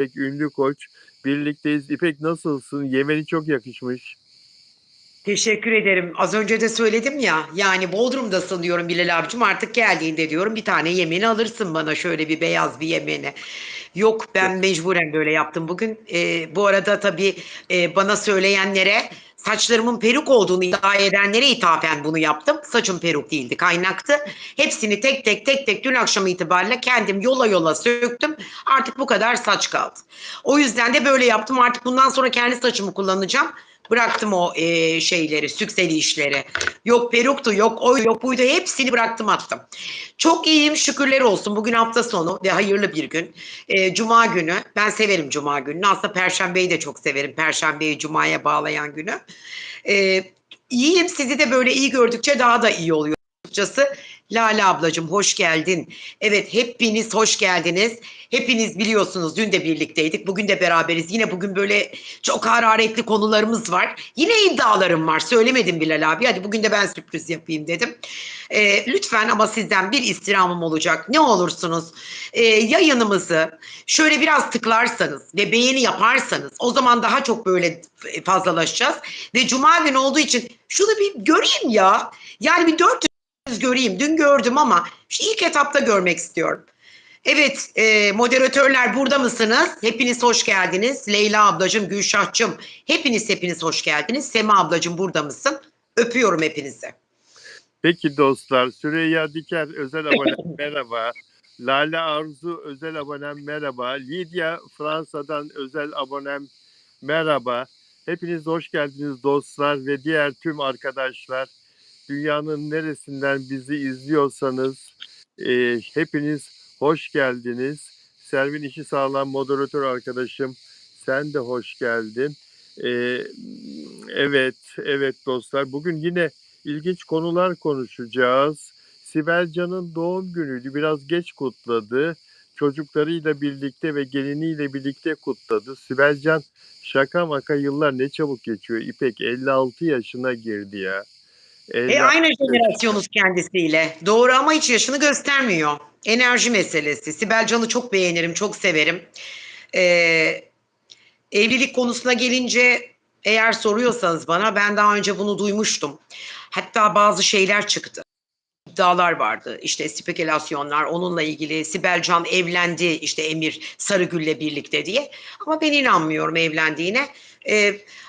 İpek Ünlü Koç. Birlikteyiz. İpek nasılsın? Yemeni çok yakışmış. Teşekkür ederim. Az önce de söyledim ya, yani Bodrum'dasın diyorum Bilal abicim, artık geldiğinde diyorum bir tane yemeni alırsın bana, şöyle bir beyaz bir yemeni. Yok, ben mecburen böyle yaptım bugün. Bu arada tabii bana söyleyenlere, saçlarımın peruk olduğunu iddia edenlere ithafen bunu yaptım. Saçım peruk değildi, kaynaktı. Hepsini tek tek tek tek dün akşam itibariyle kendim yola yola söktüm. Artık bu kadar saç kaldı. O yüzden de böyle yaptım. Artık bundan sonra kendi saçımı kullanacağım. Bıraktım o şeyleri, sükseli işleri. Yok peruktu, yok o, yok buydu. Hepsini bıraktım, attım. Çok iyiyim, şükürler olsun. Bugün hafta sonu ve hayırlı bir gün. Cuma günü. Ben severim Cuma gününü. Aslında Perşembeyi de çok severim. Perşembeyi Cuma'ya bağlayan günü. E, iyiyim. Sizi de böyle iyi gördükçe daha da iyi oluyor açıkçası. Lale ablacığım, hoş geldin. Evet, hepiniz hoş geldiniz. Hepiniz biliyorsunuz, dün de birlikteydik. Bugün de beraberiz. Yine bugün böyle çok hararetli konularımız var. Yine iddialarım var. Söylemedim Bilal abi. Hadi bugün de ben sürpriz yapayım dedim. Lütfen, ama sizden bir istirhamım olacak. Ne olursunuz yayınımızı şöyle biraz tıklarsanız ve beğeni yaparsanız, o zaman daha çok böyle fazlalaşacağız. Ve Cuma günü olduğu için şunu bir göreyim ya. Yani bir 400 göreyim. Dün gördüm ama şu ilk etapta görmek istiyorum. Evet, moderatörler burada mısınız? Hepiniz hoş geldiniz. Leyla ablacığım, Gülşah'cığım, hepiniz hoş geldiniz. Sema ablacığım, burada mısın? Öpüyorum hepinizi. Peki dostlar. Süreyya Diker özel abonem merhaba. Lale Arzu özel abonem merhaba. Lidya Fransa'dan özel abonem merhaba. Hepiniz hoş geldiniz dostlar ve diğer tüm arkadaşlar. Dünyanın neresinden bizi izliyorsanız hepiniz hoş geldiniz. Servin işi sağlam moderatör arkadaşım, sen de hoş geldin. E, evet, evet dostlar. Bugün yine ilginç konular konuşacağız. Sibel Can'ın doğum günüydü. Biraz geç kutladı. Çocuklarıyla birlikte ve geliniyle birlikte kutladı. Sibel Can şaka maka yıllar ne çabuk geçiyor. İpek 56 yaşına girdi ya. 56 Aynı yaşına. jenerasyonuz kendisiyle. Doğru, ama hiç yaşını göstermiyor. Enerji meselesi. Sibel Can'ı çok beğenirim, çok severim. E, evlilik konusuna gelince, eğer soruyorsanız bana, ben daha önce bunu duymuştum. Hatta bazı şeyler çıktı. İddialar vardı. İşte spekülasyonlar onunla ilgili. Sibel Can evlendi işte Emir Sarıgül'le birlikte diye. Ama ben inanmıyorum evlendiğine.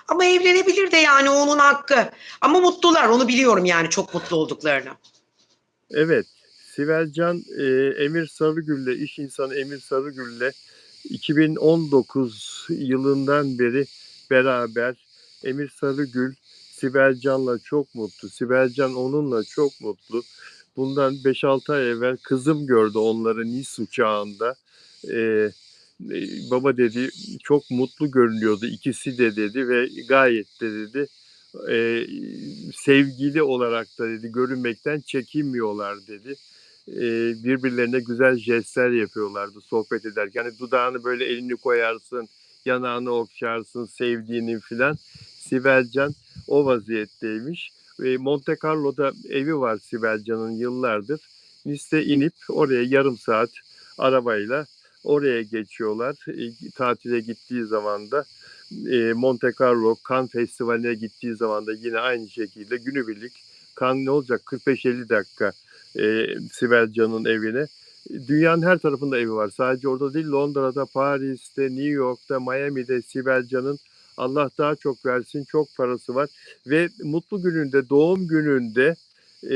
Ama evlenebilir de, yani onun hakkı. Ama mutlular, onu biliyorum, yani çok mutlu olduklarını. Evet, Sibel Can, Emir Sarıgül'le, iş insanı Emir Sarıgül'le 2019 yılından beri beraber. Emir Sarıgül, Sibel Can'la çok mutlu. Sibel Can onunla çok mutlu. Bundan 5-6 ay evvel kızım gördü onları Nice uçağında. E, Baba dedi, çok mutlu görünüyordu ikisi de dedi ve gayet de dedi e, sevgili olarak da dedi görünmekten çekinmiyorlar dedi. Birbirlerine güzel jestler yapıyorlardı sohbet ederken. Yani dudağını böyle elini koyarsın, yanağını okşarsın sevdiğinin filan. Sibel Can o vaziyetteymiş. Monte Carlo'da evi var Sibel Can'ın yıllardır. Nice'de inip oraya yarım saat arabayla oraya geçiyorlar. Tatile gittiği zaman da Monte Carlo, Cannes Festivali'ne gittiği zaman da yine aynı şekilde günübirlik Cannes ne olacak 45-50 dakika Sibel Can'ın evine. Dünyanın her tarafında evi var. Sadece orada değil, Londra'da, Paris'te, New York'ta, Miami'de Sibel Can'ın Allah daha çok versin çok parası var. Ve mutlu gününde, doğum gününde e,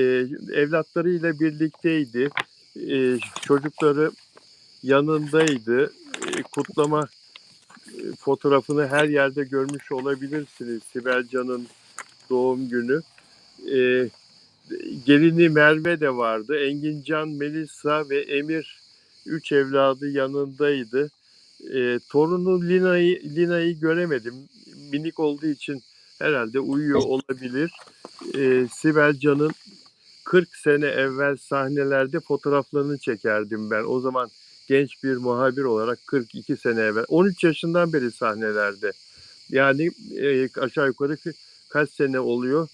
evlatlarıyla birlikteydi. Çocukları yanındaydı. Kutlama fotoğrafını her yerde görmüş olabilirsiniz. Sibel Can'ın doğum günü. E, Gelini Merve de vardı. Engincan, Melisa ve Emir üç evladı yanındaydı. Torunu Lina'yı göremedim. Minik olduğu için herhalde uyuyor olabilir. Sibel Can'ın 40 sene evvel sahnelerde fotoğraflarını çekerdim ben. O zaman genç bir muhabir olarak 42 sene evvel. 13 yaşından beri sahnelerde. Yani aşağı yukarı kaç sene oluyor?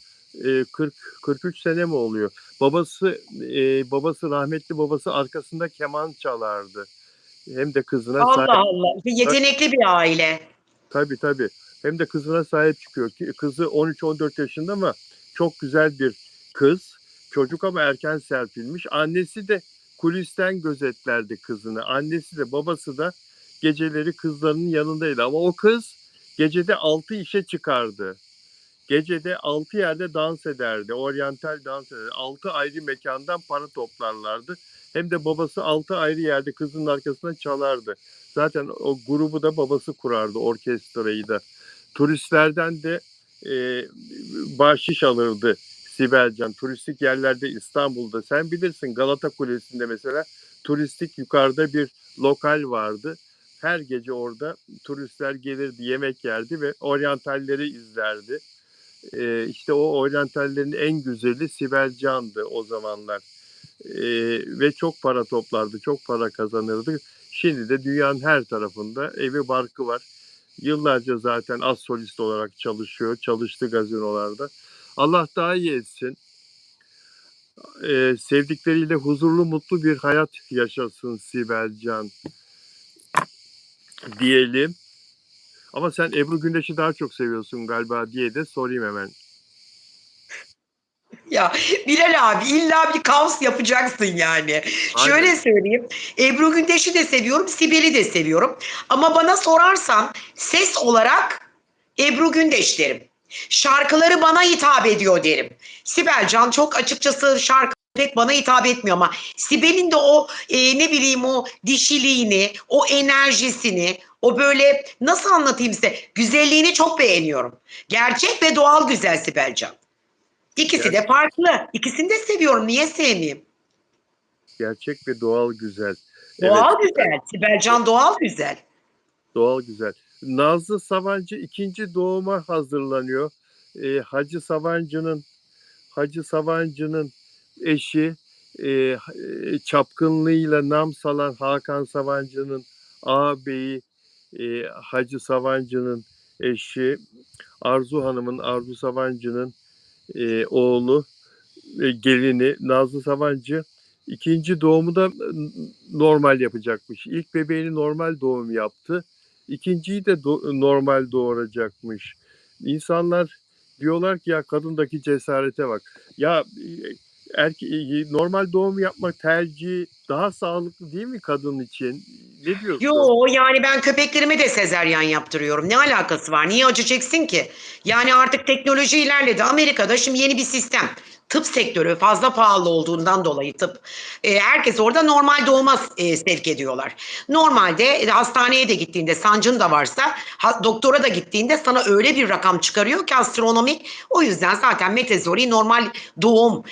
40 43 sene mi oluyor? Babası rahmetli babası arkasında keman çalardı. Hem de kızına Allah sahip. Allah. Yetenekli bir aile. Tabii tabii. Hem de kızına sahip çıkıyor. Kızı 13-14 yaşında ama çok güzel bir kız. Çocuk ama erken serpilmiş. Annesi de kulisten gözetlerdi kızını. Annesi de babası da geceleri kızlarının yanındaydı. Ama o kız gecede 6 işe çıkardı. Gecede 6 yerde dans ederdi. Oryantal dans ederdi. 6 ayrı mekandan para toplarlardı. Hem de babası 6 ayrı yerde kızın arkasından çalardı. Zaten o grubu da babası kurardı, orkestrayı da. Turistlerden de bahşiş alırdı Sibelcan. Turistik yerlerde İstanbul'da. Sen bilirsin, Galata Kulesi'nde mesela turistik yukarıda bir lokal vardı. Her gece orada turistler gelirdi, yemek yerdi ve oryantalleri izlerdi. İşte o oryantallerin en güzeli Sibel Can'dı o zamanlar. Ve çok para toplardı, çok para kazanırdı. Şimdi de dünyanın her tarafında evi barkı var. Yıllarca zaten az solist olarak çalışıyor. Çalıştı gazinolarda. Allah daha iyi etsin. Sevdikleriyle huzurlu, mutlu bir hayat yaşasın Sibel Can diyelim. Ama sen Ebru Gündeş'i daha çok seviyorsun galiba diye de sorayım hemen. Ya Bilal abi illa bir kaos yapacaksın yani. Aynen. Şöyle söyleyeyim. Ebru Gündeş'i de seviyorum, Sibel'i de seviyorum. Ama bana sorarsan ses olarak Ebru Gündeş derim. Şarkıları bana hitap ediyor derim. Sibel Can çok açıkçası şarkı pek bana hitap etmiyor ama Sibel'in de o ne bileyim o dişiliğini, o enerjisini, o böyle nasıl anlatayım size güzelliğini çok beğeniyorum. Gerçek ve doğal güzel Sibel Can. İkisi de farklı. İkisini de seviyorum. Niye sevmeyeyim? Gerçek ve doğal güzel. Doğal Evet, güzel. Sibel Can doğal güzel. doğal güzel. Nazlı Sabancı ikinci doğuma hazırlanıyor. Hacı Sabancı'nın eşi, çapkınlığıyla nam salan Hakan Sabancı'nın ağabeyi, Hacı Sabancı'nın eşi Arzu Sabancı'nın oğlu, gelini Nazlı Sabancı ikinci doğumu da normal yapacakmış. İlk bebeğini normal doğum yaptı. İkinciyi de normal doğuracakmış. İnsanlar diyorlar ki ya kadındaki cesarete bak. Ya normal doğum yapmak tercih daha sağlıklı değil mi kadın için? Ne Yo diyorsun? yani ben köpeklerime de sezaryen yaptırıyorum. Ne alakası var? Niye acı çeksin ki? Yani artık teknoloji ilerledi. Amerika'da şimdi yeni bir sistem. Tıp sektörü fazla pahalı olduğundan dolayı tıp. Herkes orada normal doğuma sevk ediyorlar. Normalde hastaneye de gittiğinde sancın da varsa doktora da gittiğinde sana öyle bir rakam çıkarıyor ki astronomik. O yüzden zaten metezori normal doğum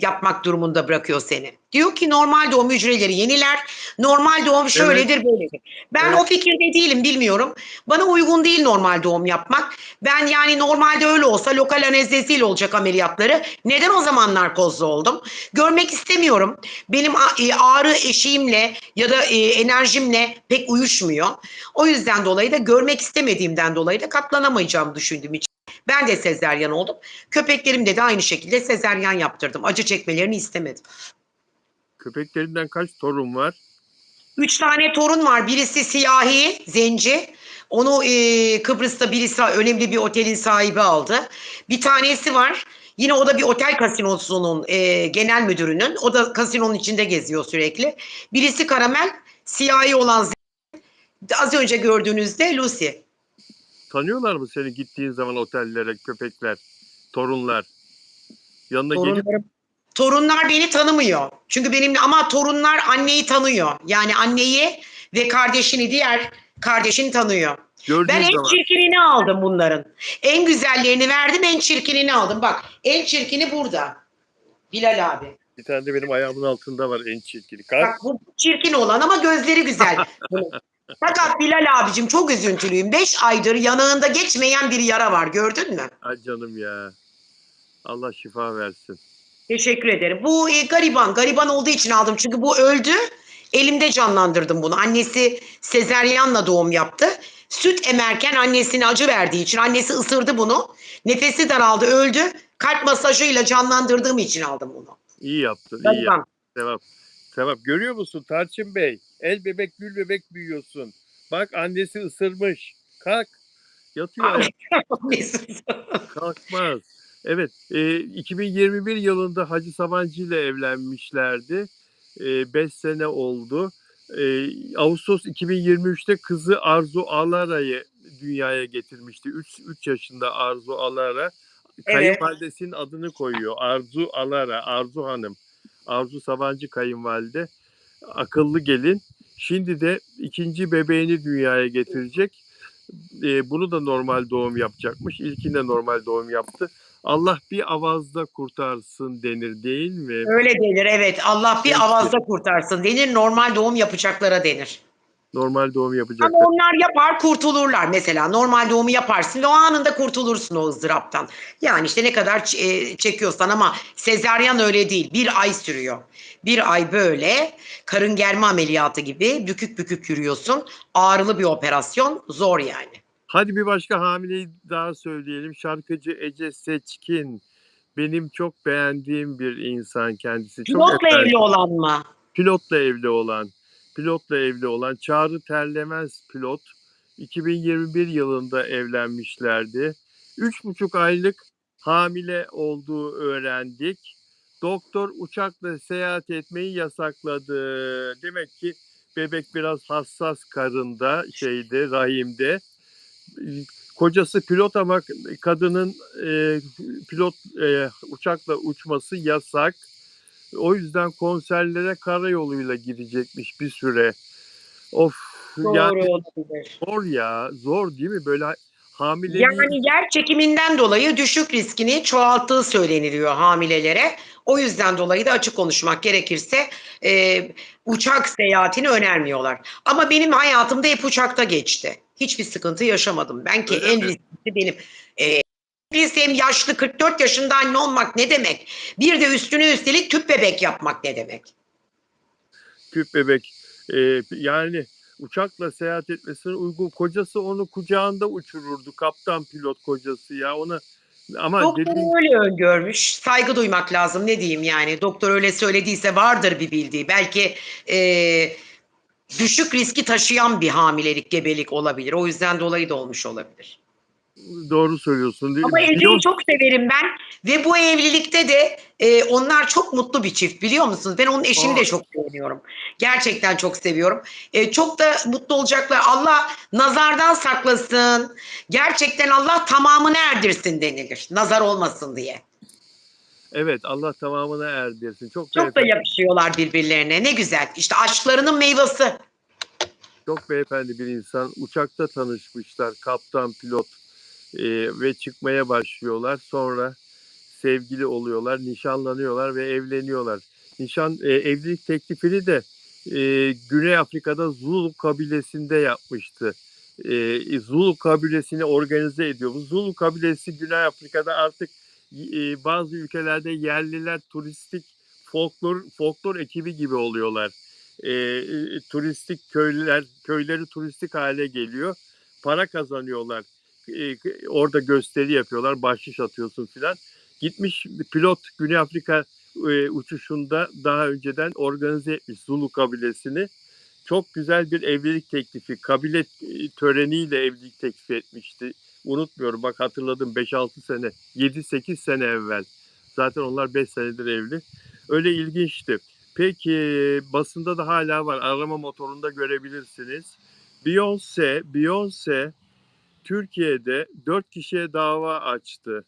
yapmak durumunda bırakıyor seni. Diyor ki normal doğum hücreleri yeniler. Normal doğum Evet, şöyledir böyledir. Ben evet. o fikirde değilim bilmiyorum. Bana uygun değil normal doğum yapmak. Ben yani normalde öyle olsa lokal anesteziyle olacak ameliyatları. Neden o zaman narkozlu oldum? Görmek istemiyorum. Benim ağrı eşiğimle ya da enerjimle pek uyuşmuyor. O yüzden dolayı da görmek istemediğimden dolayı da katlanamayacağımı düşündüğüm için ben de sezeryan oldum. Köpeklerimde de aynı şekilde sezeryan yaptırdım. Acı çekmelerini istemedim. Köpeklerinden kaç torun var? 3 tane torun var. Birisi siyahi, zenci. Onu Kıbrıs'ta birisi önemli bir otelin sahibi aldı. Bir tanesi var. Yine o da bir otel kasinosunun genel müdürünün. O da kasinonun içinde geziyor sürekli. Birisi karamel, siyahi olan az önce gördüğünüzde Lucy. Tanıyorlar mı seni gittiğin zaman otellere köpekler, torunlar? Yanına gelip Torunlarım. Torunlar beni tanımıyor. Çünkü benimle ama torunlar anneyi tanıyor. Yani anneyi ve kardeşini diğer kardeşini tanıyor. Ben gördüğün en zaman. çirkinini aldım bunların. En güzellerini verdim, en çirkinini aldım. Bak, en çirkini burada. Bilal abi. Bir tane de benim ayağımın altında var en çirkini. Kalk. Bak bu çirkin olan ama gözleri güzel. Fakat Bilal abicim çok üzüntülüyüm. 5 aydır yanağında geçmeyen bir yara var. Gördün mü? Ay canım ya. Allah şifa versin. Teşekkür ederim. Bu gariban. Gariban olduğu için aldım. Çünkü bu öldü. Elimde canlandırdım bunu. Annesi sezeryanla doğum yaptı. Süt emerken annesine acı verdiği için annesi ısırdı bunu. Nefesi daraldı, öldü. Kalp masajıyla canlandırdığım için aldım bunu. İyi yaptın, iyi yaptın. Gariban. Sevap. Sevap. Görüyor musun Tarçın Bey? El bebek gül bebek büyüyorsun. Bak annesi ısırmış. Kalk. Yatıyor ayak. Mesut. Kalkmaz. Evet, 2021 yılında Hacı Sabancı ile evlenmişlerdi. 5 sene oldu. Ağustos 2023'te kızı Arzu Alara'yı dünyaya getirmişti. 3 yaşında Arzu Alara. Evet. Kayınvalidesinin adını koyuyor. Arzu Alara, Arzu Hanım. Arzu Sabancı kayınvalide. Akıllı gelin. Şimdi de ikinci bebeğini dünyaya getirecek. Bunu da normal doğum yapacakmış. İlkinde normal doğum yaptı. Allah bir avazda kurtarsın denir değil mi? Öyle denir, evet. Allah bir Peki. avazda kurtarsın denir. Normal doğum yapacaklara denir. Normal doğum Ama yapacaklar. onlar yapar kurtulurlar mesela. Normal doğumu yaparsın ve o anında kurtulursun o ızdıraptan. Yani işte ne kadar çekiyorsan ama sezaryen öyle değil. Bir ay sürüyor. Bir ay böyle karın germe ameliyatı gibi bükük bükük yürüyorsun. Ağrılı bir operasyon. Zor yani. Hadi bir başka hamileyi daha söyleyelim. Şarkıcı Ece Seçkin. Benim çok beğendiğim bir insan kendisi. Çok Pilotla eser. evli olan mı? Pilotla evli olan. Pilotla evli olan. Çağrı Terlemez pilot. 2021 yılında evlenmişlerdi. 3,5 aylık hamile olduğu öğrendik. Doktor uçakla seyahat etmeyi yasakladı. Demek ki bebek biraz hassas karında, rahimde. Kocası pilot ama kadının pilot uçakla uçması yasak. O yüzden konserlere karayoluyla gidecekmiş bir süre. Of, Doğru yani olabilir. zor ya. Zor değil mi? Böyle hamileliği Yani yer çekiminden dolayı düşük riskini çoğalttığı söyleniliyor hamilelere. O yüzden dolayı da açık konuşmak gerekirse uçak seyahatini önermiyorlar. Ama benim hayatımda hep uçakta geçti. Hiçbir sıkıntı yaşamadım. Ben ki öyle en mi? risklisi benim. Bilsem yaşlı 44 yaşında anne olmak ne demek? Bir de üstüne üstelik tüp bebek yapmak ne demek? Tüp bebek. Yani uçakla seyahat etmesine uygun. Kocası onu kucağında uçururdu. Kaptan pilot kocası ya. Ona ama dediğin Doktor öyle öngörmüş. Saygı duymak lazım. Ne diyeyim yani? Doktor öyle söylediyse vardır bir bildiği. Belki düşük riski taşıyan bir hamilelik, gebelik olabilir. O yüzden dolayı da olmuş olabilir. doğru söylüyorsun. Ama Ece'yi çok severim ben ve bu evlilikte de onlar çok mutlu bir çift biliyor musunuz? Ben onun eşini Aa, de çok beğeniyorum. Gerçekten çok seviyorum. Çok da mutlu olacaklar. Allah nazardan saklasın. Gerçekten Allah tamamını erdirsin denilir. Nazar olmasın diye. evet, Allah tamamına erdirsin. Çok Çok da beyefendi, yakışıyorlar birbirlerine. Ne güzel. İşte aşklarının meyvesi. çok beyefendi bir insan. Uçakta tanışmışlar, kaptan pilot ve çıkmaya başlıyorlar. Sonra sevgili oluyorlar, nişanlanıyorlar ve evleniyorlar. Evlilik teklifini de Güney Afrika'da Zulu kabilesinde yapmıştı. Zulu kabilesini organize ediyor. Bu Zulu kabilesi Güney Afrika'da artık bazı ülkelerde yerliler turistik folklor ekibi gibi oluyorlar. Turistik köyleri turistik hale geliyor. Para kazanıyorlar. Orada gösteri yapıyorlar, bahşiş atıyorsun filan. Gitmiş pilot Güney Afrika uçuşunda daha önceden organize etmiş Zulu kabilesini. Çok güzel bir evlilik teklifi, kabile töreniyle evlilik teklifi etmişti. Unutmuyorum, bak hatırladım, 5-6 sene, 7-8 sene evvel. Zaten onlar 5 senedir evli. Öyle ilginçti. Peki basında da hala var. Arama motorunda görebilirsiniz. Beyoncé Türkiye'de 4 kişiye dava açtı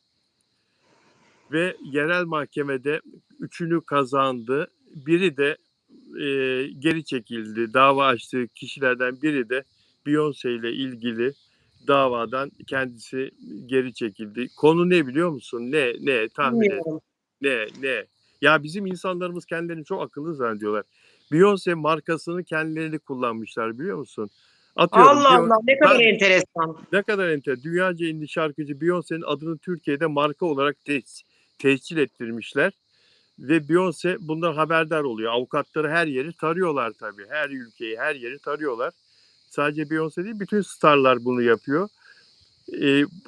ve yerel mahkemede üçünü kazandı. Biri de geri çekildi. Dava açtığı kişilerden biri de Beyoncé ile ilgili davadan kendisi geri çekildi. Konu ne biliyor musun? Ne tahmin et. Bilmiyorum. Ne? Ya bizim insanlarımız kendilerini çok akıllı zannediyorlar. Beyoncé markasını kendileri kullanmışlar biliyor musun? Atıyorum Allah Allah ne kadar ben enteresan. ne kadar enter. Dünyaca ünlü şarkıcı Beyoncé'nin adını Türkiye'de marka olarak tescil ettirmişler. Ve Beyoncé bundan haberdar oluyor. Avukatları her yeri tarıyorlar tabii. Her ülkeyi, her yeri tarıyorlar. Sadece Beyoncé değil, bütün starlar bunu yapıyor.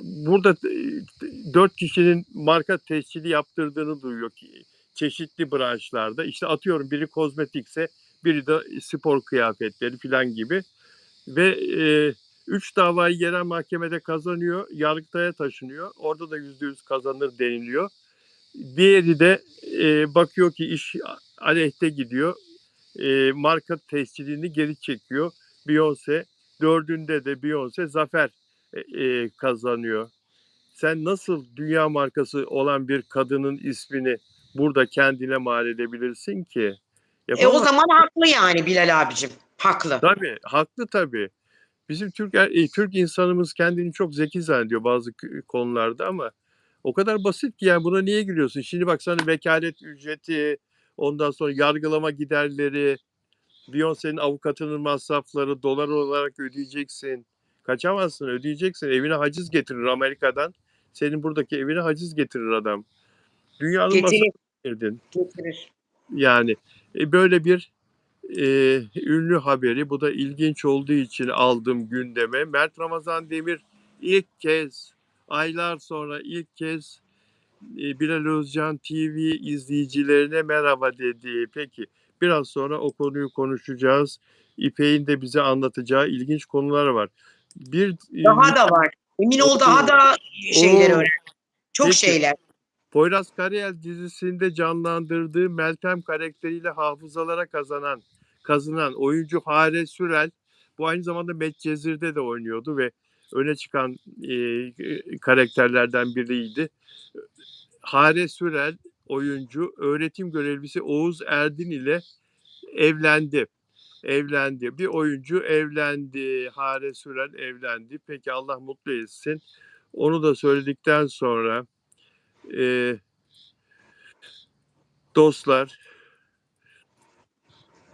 Burada 4 kişinin marka tescili yaptırdığını duyuyor ki çeşitli branşlarda. İşte atıyorum biri kozmetikse biri de spor kıyafetleri falan gibi. Ve 3 davayı yerel mahkemede kazanıyor, Yargıtay'a taşınıyor. Orada da %100 kazanır deniliyor. Diğeri de bakıyor ki iş aleyhte gidiyor. Marka tescilini geri çekiyor. Beyoncé, dördünde de Beyoncé zafer kazanıyor. Sen nasıl dünya markası olan bir kadının ismini burada kendine mal edebilirsin ki? O Yapamaz. zaman haklı yani Bilal abicim. Haklı. Tabii, haklı tabii. Bizim Türk insanımız kendini çok zeki zannediyor bazı konularda ama o kadar basit ki yani buna niye giriyorsun? Şimdi bak sana vekalet ücreti, ondan sonra yargılama giderleri, Beyoncé'nin avukatının masrafları dolar olarak ödeyeceksin. Kaçamazsın, ödeyeceksin. Evine haciz getirir Amerika'dan. Senin buradaki evine haciz getirir adam. Dünyanın masrafını Getirir, girdin. getirir. Yani böyle bir ünlü haberi. Bu da ilginç olduğu için aldım gündeme. Mert Ramazan Demir ilk kez, aylar sonra ilk kez Bilal Özcan TV izleyicilerine merhaba dedi. Peki biraz sonra o konuyu konuşacağız. İpek'in de bize anlatacağı ilginç konular var. Bir Daha da var. Emin ol daha o, da şeyler o öğren. Çok peki şeyler. Poyraz Karayel dizisinde canlandırdığı Meltem karakteriyle hafızalara kazınan oyuncu Hare Sürel bu aynı zamanda Medcezir'de de oynuyordu ve öne çıkan karakterlerden biriydi. Hare Sürel oyuncu öğretim görevlisi Oğuz Erdin ile evlendi. Evlendi. Bir oyuncu evlendi. Hare Sürel evlendi. Peki Allah mutlu etsin. Onu da söyledikten sonra e, dostlar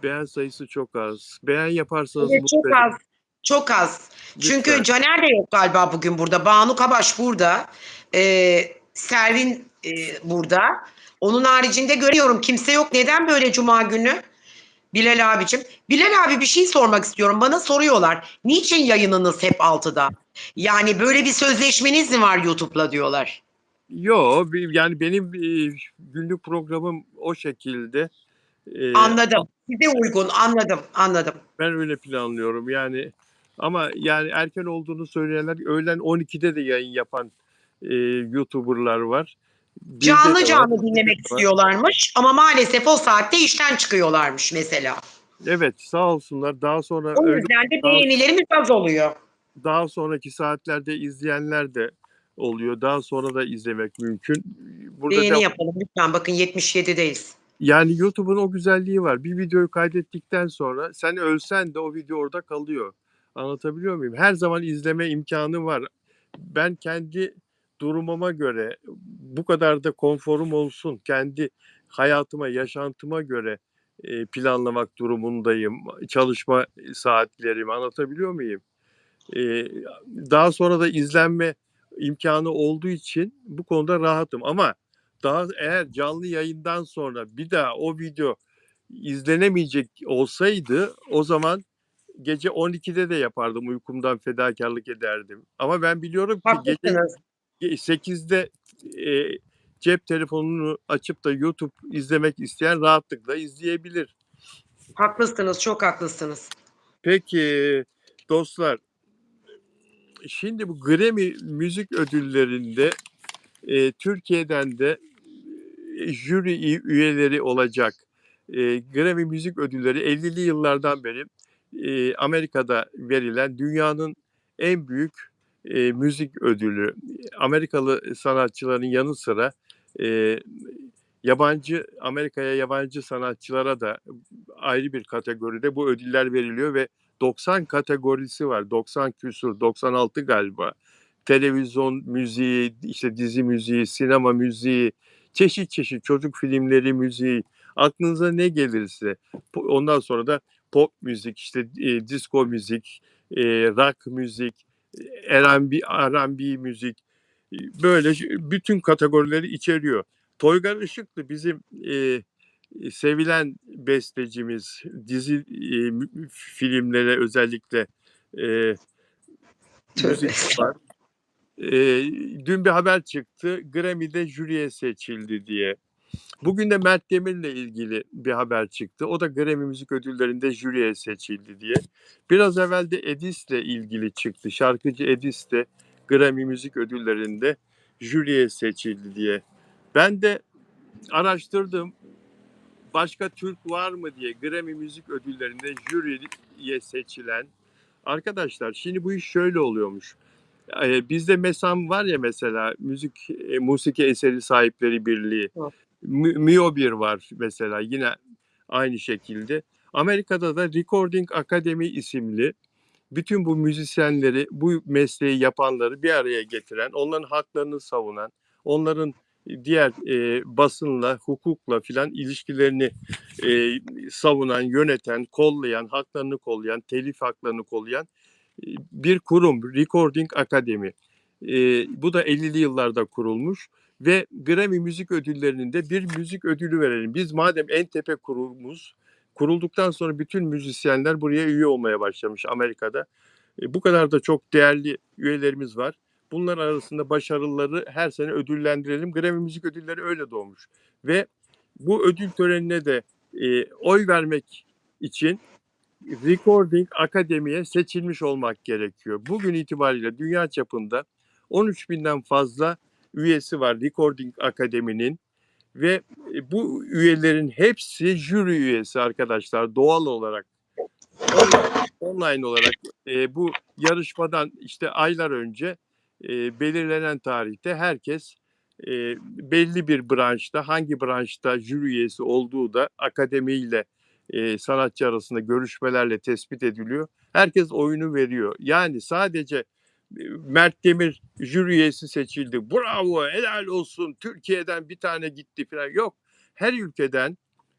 beğen sayısı çok az. Beğen yaparsanız Evet çok mutlu eder. az. Çok az. Çünkü Lütfen. Caner de yok galiba bugün burada. Banu Kabaş burada. Servin burada. Onun haricinde görüyorum kimse yok. Neden böyle cuma günü? Bilal abicim. Bilal abi bir şey sormak istiyorum. Bana soruyorlar. Niçin yayınınız hep 6'da? Yani böyle bir sözleşmeniz mi var YouTube'la diyorlar. Yo, yani benim günlük programım o şekilde. E, Anladım. Size uygun. Anladım. Anladım. Ben öyle planlıyorum. Yani ama yani erken olduğunu söyleyenler öğlen 12'de de yayın yapan YouTuber'lar var. Birde Canlı de var, canlı ikide dinlemek de var. istiyorlarmış ama maalesef o saatte işten çıkıyorlarmış mesela. Evet, sağ olsunlar. Daha sonra O öyle yüzden de daha, beğenilerimiz az oluyor. daha sonraki saatlerde izleyenler de oluyor. Daha sonra da izlemek mümkün. Burada Beğeni da yapalım lütfen. Bakın 77'deyiz. yani YouTube'un o güzelliği var. Bir videoyu kaydettikten sonra sen ölsen de o video orada kalıyor. Anlatabiliyor muyum? Her zaman izleme imkanı var. Ben kendi durumuma göre bu kadar da konforum olsun. Kendi hayatıma, yaşantıma göre planlamak durumundayım. Çalışma saatlerimi anlatabiliyor muyum? E, Daha sonra da izlenme imkanı olduğu için bu konuda rahatım. Ama daha eğer canlı yayından sonra bir daha o video izlenemeyecek olsaydı o zaman gece 12'de de yapardım. Uykumdan fedakarlık ederdim. Ama ben biliyorum ki gece Haklısınız. 8'de cep telefonunu açıp da YouTube izlemek isteyen rahatlıkla izleyebilir. Haklısınız. Çok haklısınız. Peki dostlar, şimdi bu Grammy müzik ödüllerinde Türkiye'den de jüri üyeleri olacak. Grammy Müzik Ödülleri 50'li yıllardan beri Amerika'da verilen dünyanın en büyük müzik ödülü. Amerikalı sanatçıların yanı sıra e, Amerika'ya yabancı sanatçılara da ayrı bir kategoride bu ödüller veriliyor ve 90 kategorisi var. 90 küsur, 96 galiba. Televizyon müziği, işte dizi müziği, sinema müziği, çeşit çeşit çocuk filmleri müziği, aklınıza ne gelirse. Ondan sonra da pop müzik, işte disco müzik, rock müzik, R&B müzik, böyle bütün kategorileri içeriyor. Toygar Işıklı bizim sevilen bestecimiz, dizi filmlere özellikle e, Tövbe. müzik var. E, Dün bir haber çıktı, Grammy'de jüriye seçildi diye. Bugün de Mert Demir'le ilgili bir haber çıktı. O da Grammy Müzik Ödülleri'nde jüriye seçildi diye. Biraz evvel de Edis'le ilgili çıktı. Şarkıcı Edis de Grammy Müzik Ödülleri'nde jüriye seçildi diye. Ben de araştırdım. Başka Türk var mı diye Grammy Müzik Ödülleri'nde jüriye seçilen. Arkadaşlar şimdi bu iş şöyle oluyormuş. Bizde MESAM var ya, mesela Musiki Eseri Sahipleri Birliği. MIO1 var mesela, yine aynı şekilde. Amerika'da da Recording Academy isimli, bütün bu müzisyenleri, bu mesleği yapanları bir araya getiren, onların haklarını savunan, onların diğer basınla, hukukla filan ilişkilerini savunan, yöneten, kollayan, haklarını kollayan, telif haklarını kollayan bir kurum, Recording Academy. Bu da 50'li yıllarda kurulmuş ve Grammy Müzik Ödülleri'nin de bir müzik ödülü verelim. Biz madem en tepe kurumuz, kurulduktan sonra bütün müzisyenler buraya üye olmaya başlamış Amerika'da. Bu kadar da çok değerli üyelerimiz var. Bunlar arasında başarıları her sene ödüllendirelim. Grammy Müzik Ödülleri öyle doğmuş. Ve bu ödül törenine de oy vermek için Recording Akademi'ye seçilmiş olmak gerekiyor. Bugün itibariyle dünya çapında 13 binden fazla üyesi var Recording Akademi'nin ve bu üyelerin hepsi jüri üyesi arkadaşlar, doğal olarak. Online olarak bu yarışmadan işte aylar önce belirlenen tarihte herkes belli bir branşta, hangi branşta jüri üyesi olduğu da akademiyle sanatçı arasında görüşmelerle tespit ediliyor. Herkes oyunu veriyor. Yani sadece Mert Demir jüri üyesi seçildi, bravo, helal olsun, Türkiye'den bir tane gitti falan, yok. Her ülkeden,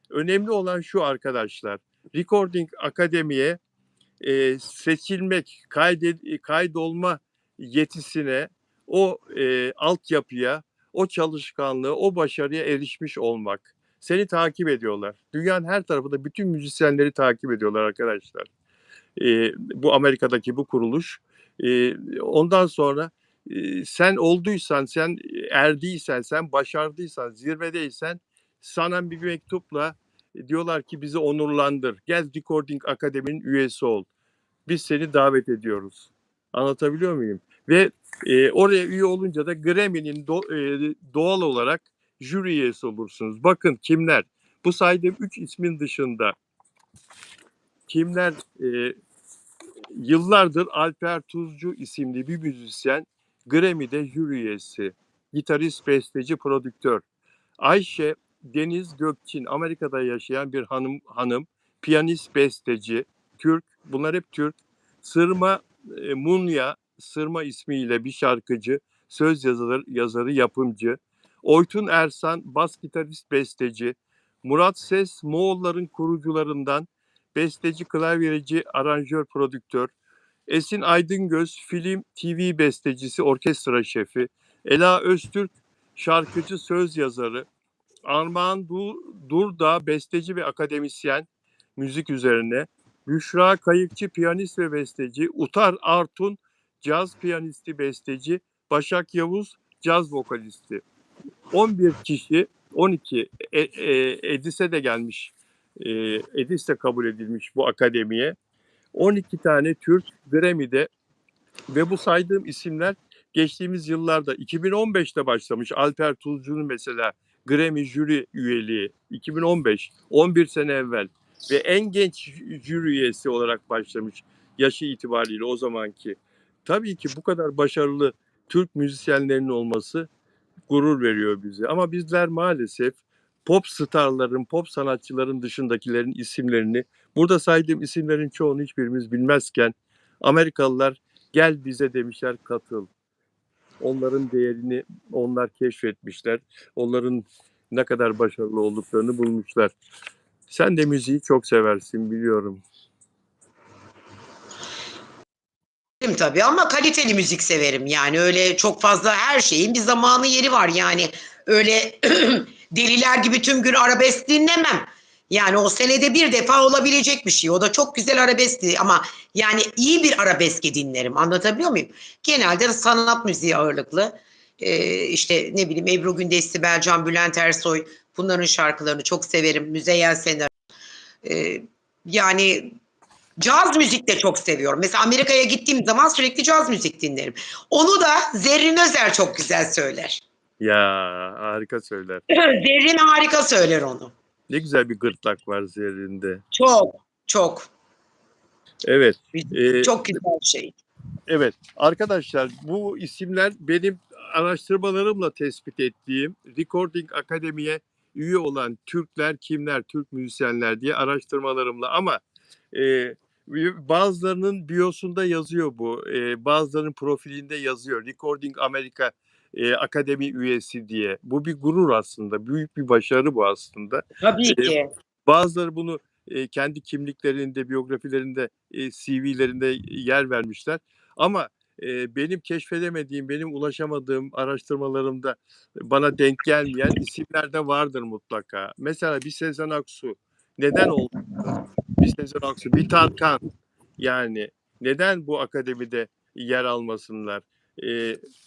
önemli olan şu arkadaşlar, Recording Akademi'ye seçilmek, kaydolma yetisine, o altyapıya, o çalışkanlığı, o başarıya erişmiş olmak. Seni takip ediyorlar. Dünyanın her tarafında bütün müzisyenleri takip ediyorlar arkadaşlar. Bu Amerika'daki bu kuruluş. Ondan sonra sen olduysan, sen erdiysen, sen başardıysan, zirvedeysen, sana bir mektupla diyorlar ki bizi onurlandır. Gel Recording Akademi'nin üyesi ol. Biz seni davet ediyoruz. Anlatabiliyor muyum? Ve oraya üye olunca da Grammy'nin doğal olarak jüri üyesi olursunuz. Bakın kimler? Bu saydığım 3 ismin dışında kimler yıllardır Alper Tuzcu isimli bir müzisyen Grammy'de jüri üyesi, gitarist, besteci, prodüktör. Ayşe Deniz Gökçin, Amerika'da yaşayan bir hanım, piyanist, besteci, Türk, bunlar hep Türk. Sırma Munya, Sırma ismiyle bir şarkıcı, söz yazarı, yapımcı. Oytun Ersan, bas gitarist, besteci. Murat Ses, Moğolların kurucularından, besteci, klavyeci, aranjör, prodüktör. Esin Aydıngöz, film, TV bestecisi, orkestra şefi. Ela Öztürk, şarkıcı, söz yazarı. Armağan Durdağ, besteci ve akademisyen, müzik üzerine. Büşra Kayıkçı, piyanist ve besteci. Utar Artun, caz piyanisti, besteci. Başak Yavuz, caz vokalisti. 11 kişi, 12 Edis'e de gelmiş. Edis de kabul edilmiş bu akademiye. 12 tane Türk Grammy'de ve bu saydığım isimler geçtiğimiz yıllarda 2015'te başlamış. Alper Tuzcu'nun mesela Grammy jüri üyeliği 2015, 11 sene evvel ve en genç jüri üyesi olarak başlamış yaşı itibariyle o zamanki. Tabii ki bu kadar başarılı Türk müzisyenlerinin olması gurur veriyor bize. Ama bizler maalesef pop starların, pop sanatçıların dışındakilerin isimlerini, burada saydığım isimlerin çoğunu hiçbirimiz bilmezken Amerikalılar gel bize demişler, katıl. Onların değerini onlar keşfetmişler. Onların ne kadar başarılı olduklarını bulmuşlar. Sen de müziği çok seversin biliyorum. Tabii ama kaliteli müzik severim. Yani öyle çok fazla, her şeyin bir zamanı yeri var. Yani öyle deliler gibi tüm gün arabesk dinlemem. Yani o senede bir defa olabilecek bir şey. O da çok güzel arabeskti ama yani iyi bir arabeski dinlerim. Anlatabiliyor muyum? Genelde sanat müziği ağırlıklı. işte ne bileyim Ebru Gündeş, Sibel Can, Bülent Ersoy, bunların şarkılarını çok severim. Müzeyyen Senar. Yani caz müzik de çok seviyorum. Mesela Amerika'ya gittiğim zaman sürekli caz müzik dinlerim. Onu da Zerrin Özer çok güzel söyler. Ya harika söyler. Zerrin harika söyler onu. Ne güzel bir gırtlak var Zerrin'de. Çok, çok. Evet. e, Çok güzel şey. evet. Arkadaşlar bu isimler benim araştırmalarımla tespit ettiğim Recording Akademi'ye üye olan Türkler kimler, Türk müzisyenler diye araştırmalarımla ama e, bazılarının biosunda yazıyor bu. Bazılarının profilinde yazıyor. Recording Amerika Akademi üyesi diye. Bu bir gurur aslında. Büyük bir başarı bu aslında. Tabii E, ki. Bazıları bunu kendi kimliklerinde, biyografilerinde, CV'lerinde yer vermişler. Ama benim keşfedemediğim, benim ulaşamadığım araştırmalarımda bana denk gelmeyen isimler de vardır mutlaka. Mesela bir Sezen Aksu neden olmasın? Bir Sezen Aksu, bir Tarkan yani neden bu akademide yer almasınlar?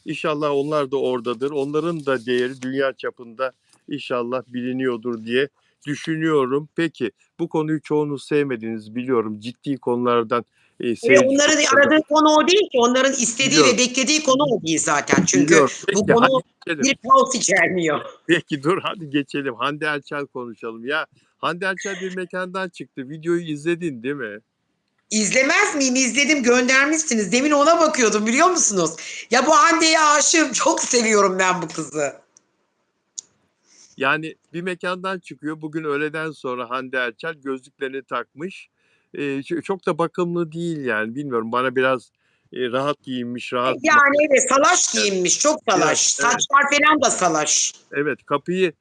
İnşallah onlar da oradadır. Onların da değeri dünya çapında inşallah biliniyordur diye düşünüyorum. Peki bu konuyu çoğunuz sevmediniz biliyorum. Ciddi konulardan seyirci Onların topladım. aradığı konu o değil ki. Onların istediği ve Biliyorum, beklediği konu o değil zaten. Çünkü biliyorum. bu Peki hadi konu geçelim. bir kaos içermiyor. Peki dur hadi geçelim. Hande Erçel konuşalım. Ya Hande Erçel bir mekandan çıktı. Videoyu izledin değil mi? İzlemez miyim? İzledim, göndermişsiniz. Demin ona bakıyordum biliyor musunuz? Ya bu Hande'ye aşığım. Çok seviyorum ben bu kızı. Yani bir mekandan çıkıyor. Bugün öğleden sonra Hande Erçel gözlüklerini takmış. Çok da bakımlı değil yani. Bilmiyorum bana biraz rahat giyinmiş, rahat Yani evet, salaş giyinmiş. Çok biraz salaş. evet, Saçlar falan da salaş. evet kapıyı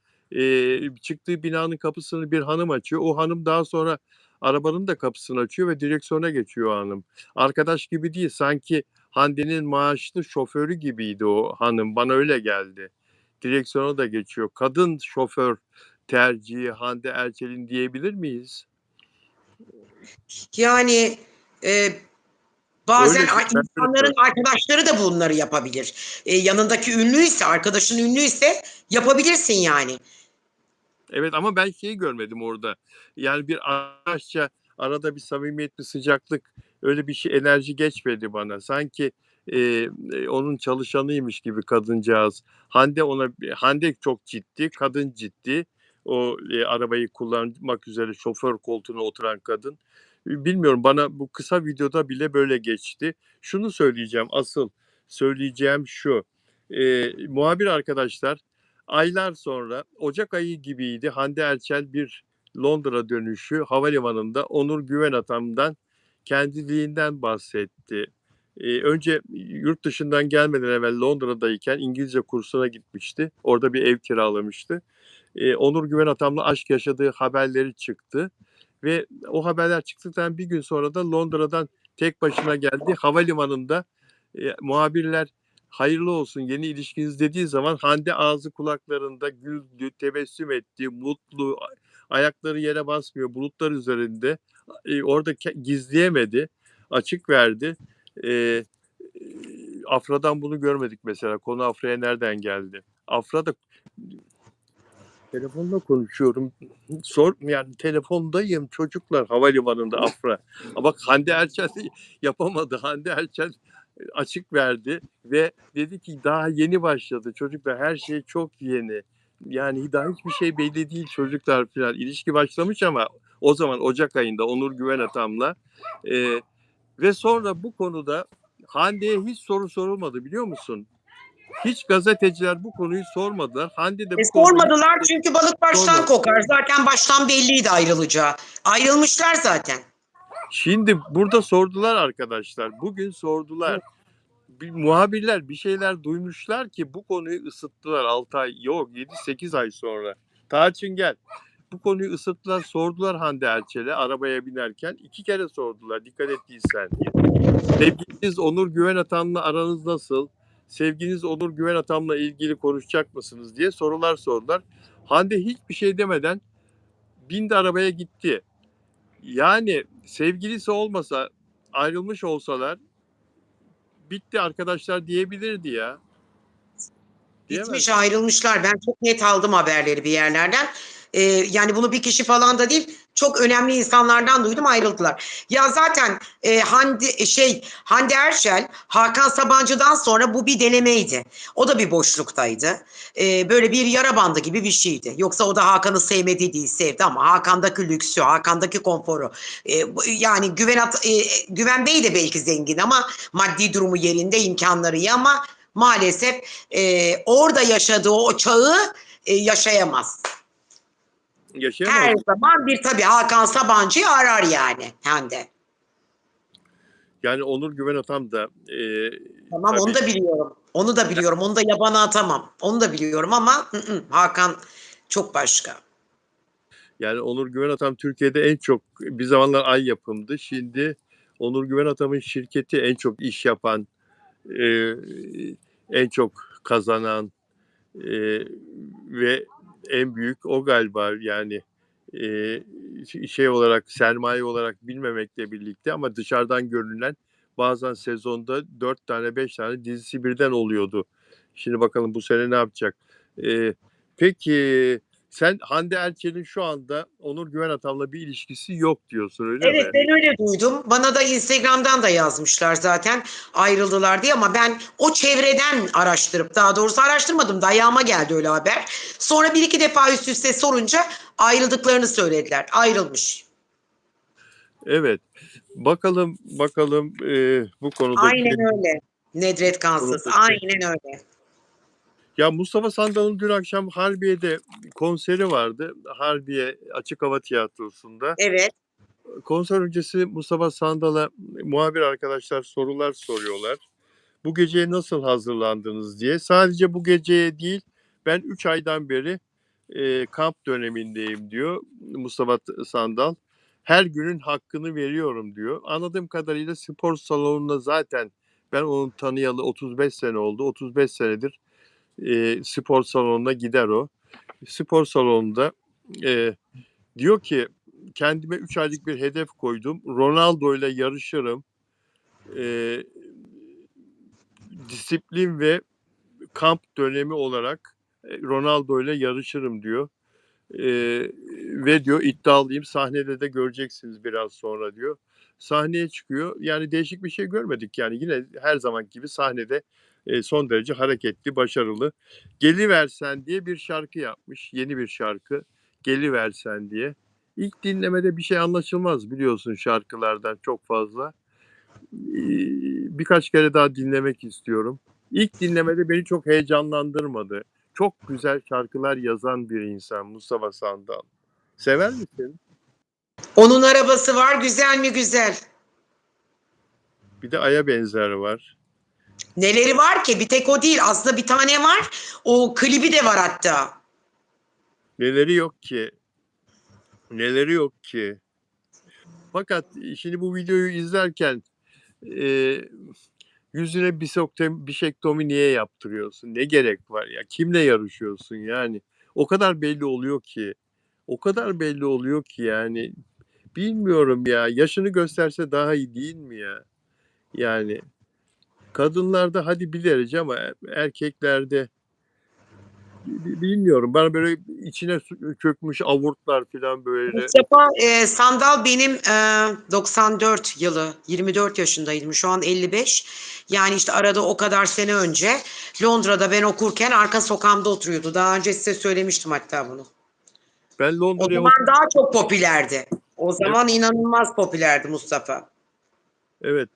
çıktığı binanın kapısını bir hanım açıyor. O hanım daha sonra arabanın da kapısını açıyor ve direksiyona geçiyor o hanım. Arkadaş gibi değil sanki Hande'nin maaşlı şoförü gibiydi o hanım. Bana öyle geldi. Direksiyona da geçiyor. Kadın şoför tercihi Hande Erçel'in diyebilir miyiz? Yani e, Öyle bazen değil. Ben öyle insanların gördüm. arkadaşları da bunları yapabilir. Yanındaki ünlüyse, arkadaşın ünlüyse yapabilirsin yani. Evet ama ben şeyi görmedim orada. Yani bir arkadaşça arada bir samimiyet, bir sıcaklık öyle bir şey enerji geçmedi bana. Sanki onun çalışanıymış gibi kadıncağız. Hande çok ciddi, kadın ciddi. O arabayı kullanmak üzere şoför koltuğuna oturan kadın. Bilmiyorum bana bu kısa videoda bile böyle geçti. Şunu söyleyeceğim asıl söyleyeceğim şu. Muhabir arkadaşlar aylar sonra Ocak ayı gibiydi. Hande Erçel bir Londra dönüşü havalimanında Onur Güvenatam'dan kendiliğinden bahsetti. Önce yurt dışından gelmeden evvel Londra'dayken İngilizce kursuna gitmişti. Orada bir ev kiralamıştı. Onur Güvenatam'la aşk yaşadığı haberleri çıktı. Ve o haberler çıktıktan bir gün sonra da Londra'dan tek başına geldi. Havalimanında muhabirler hayırlı olsun yeni ilişkiniz dediği zaman Hande ağzı kulaklarında güldü, tebessüm etti, mutlu, ayakları yere basmıyor, bulutlar üzerinde. Orada gizleyemedi, açık verdi. E, Afra'dan bunu görmedik mesela. Konu Afra'ya nereden geldi? Afra da telefonla konuşuyorum. Sor yani telefondayım çocuklar havalimanında Afra. Ama bak Hande Erçel yapamadı. Hande Erçel açık verdi ve dedi ki daha yeni başladı çocuklar her şey çok yeni. Yani daha hiçbir şey belli değil çocuklar falan. İlişki başlamış ama o zaman Ocak ayında Onur Güvenatam'la ve sonra bu konuda Hande'ye hiç soru sorulmadı biliyor musun? Hiç gazeteciler bu konuyu sormadılar. Hande de bu konuda hiç Sormadılar çünkü balık baştan sormadı. kokar. Zaten baştan belliydi ayrılacağı. Ayrılmışlar zaten. Şimdi burada sordular arkadaşlar. Bugün sordular. Muhabirler bir şeyler duymuşlar ki bu konuyu ısıttılar 6 ay yok 7-8 ay sonra. Taçın gel. Bu konuyu ısıttılar sordular Hande Erçel'e arabaya binerken 2 kere sordular dikkat ettiysen. Sevgiliniz Onur Güvenatan'la aranız nasıl? Sevgiliniz Onur Güvenatan'la ilgili konuşacak mısınız diye sorular sordular. Hande hiçbir şey demeden bindi arabaya gitti. Yani sevgilisi olmasa ayrılmış olsalar bitti arkadaşlar diyebilirdi ya. Bitmiş, Diyemezsin. ayrılmışlar. Ben çok net aldım haberleri bir yerlerden. Yani bunu bir kişi falan da değil, çok önemli insanlardan duydum, ayrıldılar. Ya zaten Hande Erçel, Hakan Sabancı'dan sonra bu bir denemeydi. O da bir boşluktaydı. Böyle bir yara bandı gibi bir şeydi. Yoksa o da Hakan'ı sevmediği değil, sevdi ama Hakan'daki lüksü, Hakan'daki konforu. Yani Güven Bey de belki zengin ama maddi durumu yerinde, imkanları iyi ama maalesef orada yaşadığı o çağı yaşayamaz. Yaşayamaz. Her zaman bir tabii Hakan Sabancı'yı arar yani Hande. Yani Onur Güven Atam da Tamam, onu tabii da biliyorum. Onu da biliyorum. Onu da yabana atamam. Onu da biliyorum ama Hakan çok başka. yani Onur Güven Atam Türkiye'de en çok bir zamanlar Ay Yapım'dı. Şimdi Onur Güven Atam'ın şirketi en çok iş yapan, e, en çok kazanan ve en büyük o galiba yani şey olarak sermaye olarak bilmemekle birlikte ama dışarıdan görünen bazen sezonda 4 tane 5 tane dizisi birden oluyordu. Şimdi bakalım bu sene ne yapacak? Peki sen Hande Erçel'in şu anda Onur Güven Atam'la bir ilişkisi yok diyorsun öyle Evet, mi? ben öyle duydum. Bana da Instagram'dan da yazmışlar zaten ayrıldılar diye ama ben o çevreden araştırıp, daha doğrusu araştırmadım da ayağıma geldi öyle haber. Sonra bir iki defa üst üste sorunca ayrıldıklarını söylediler. Ayrılmış. Evet. Bakalım bu konuda Aynen öyle. Nedret Kansız. Aynen öyle. ya Mustafa Sandal'ın dün akşam Harbiye'de konseri vardı. Harbiye Açık Hava Tiyatrosu'nda. Evet. Konser öncesi Mustafa Sandal'a muhabir arkadaşlar sorular soruyorlar. Bu geceye nasıl hazırlandınız diye. Sadece bu geceye değil, ben 3 aydan beri kamp dönemindeyim diyor Mustafa Sandal. Her günün hakkını veriyorum diyor. Anladığım kadarıyla spor salonunda zaten ben onu tanıyalı 35 sene oldu. 35 senedir spor salonuna gider o. Spor salonunda e, diyor ki kendime 3 aylık bir hedef koydum. Ronaldo ile yarışırım. E, Disiplin ve kamp dönemi olarak Ronaldo ile yarışırım diyor. Ve diyor iddialıyım sahnede de göreceksiniz biraz sonra diyor. Sahneye çıkıyor. Yani değişik bir şey görmedik yani yine her zaman gibi sahnede son derece hareketli, başarılı. Geliversen diye bir şarkı yapmış. Yeni bir şarkı. Geliversen diye. İlk dinlemede bir şey anlaşılmaz biliyorsun şarkılardan çok fazla. Birkaç kere daha dinlemek istiyorum. İlk dinlemede beni çok heyecanlandırmadı. Çok güzel şarkılar yazan bir insan Mustafa Sandal. Sever misin? Onun arabası var, güzel mi güzel. Bir de Ay'a benzer var. Neleri var ki? Bir tek o değil. Aslında bir tane var. O klibi de var hatta. Neleri yok ki? Neleri yok ki? Fakat şimdi bu videoyu izlerken e, yüzüne bişektomi niye yaptırıyorsun? Ne gerek var ya? Kimle yarışıyorsun yani? O kadar belli oluyor ki. O kadar belli oluyor ki yani. Bilmiyorum ya. Yaşını gösterse daha iyi değil mi ya? Yani kadınlarda hadi bir derece ama erkeklerde bilmiyorum. Bana böyle içine çökmüş avurtlar falan böyle. Mustafa Sandal benim 94 yılı, 24 yaşındaydım. Şu an 55. Yani işte arada o kadar sene önce Londra'da ben okurken arka sokağımda oturuyordu. Daha önce size söylemiştim hatta bunu. Ben O Londra'ya zaman daha çok popülerdi. O evet, zaman inanılmaz popülerdi Mustafa. evet,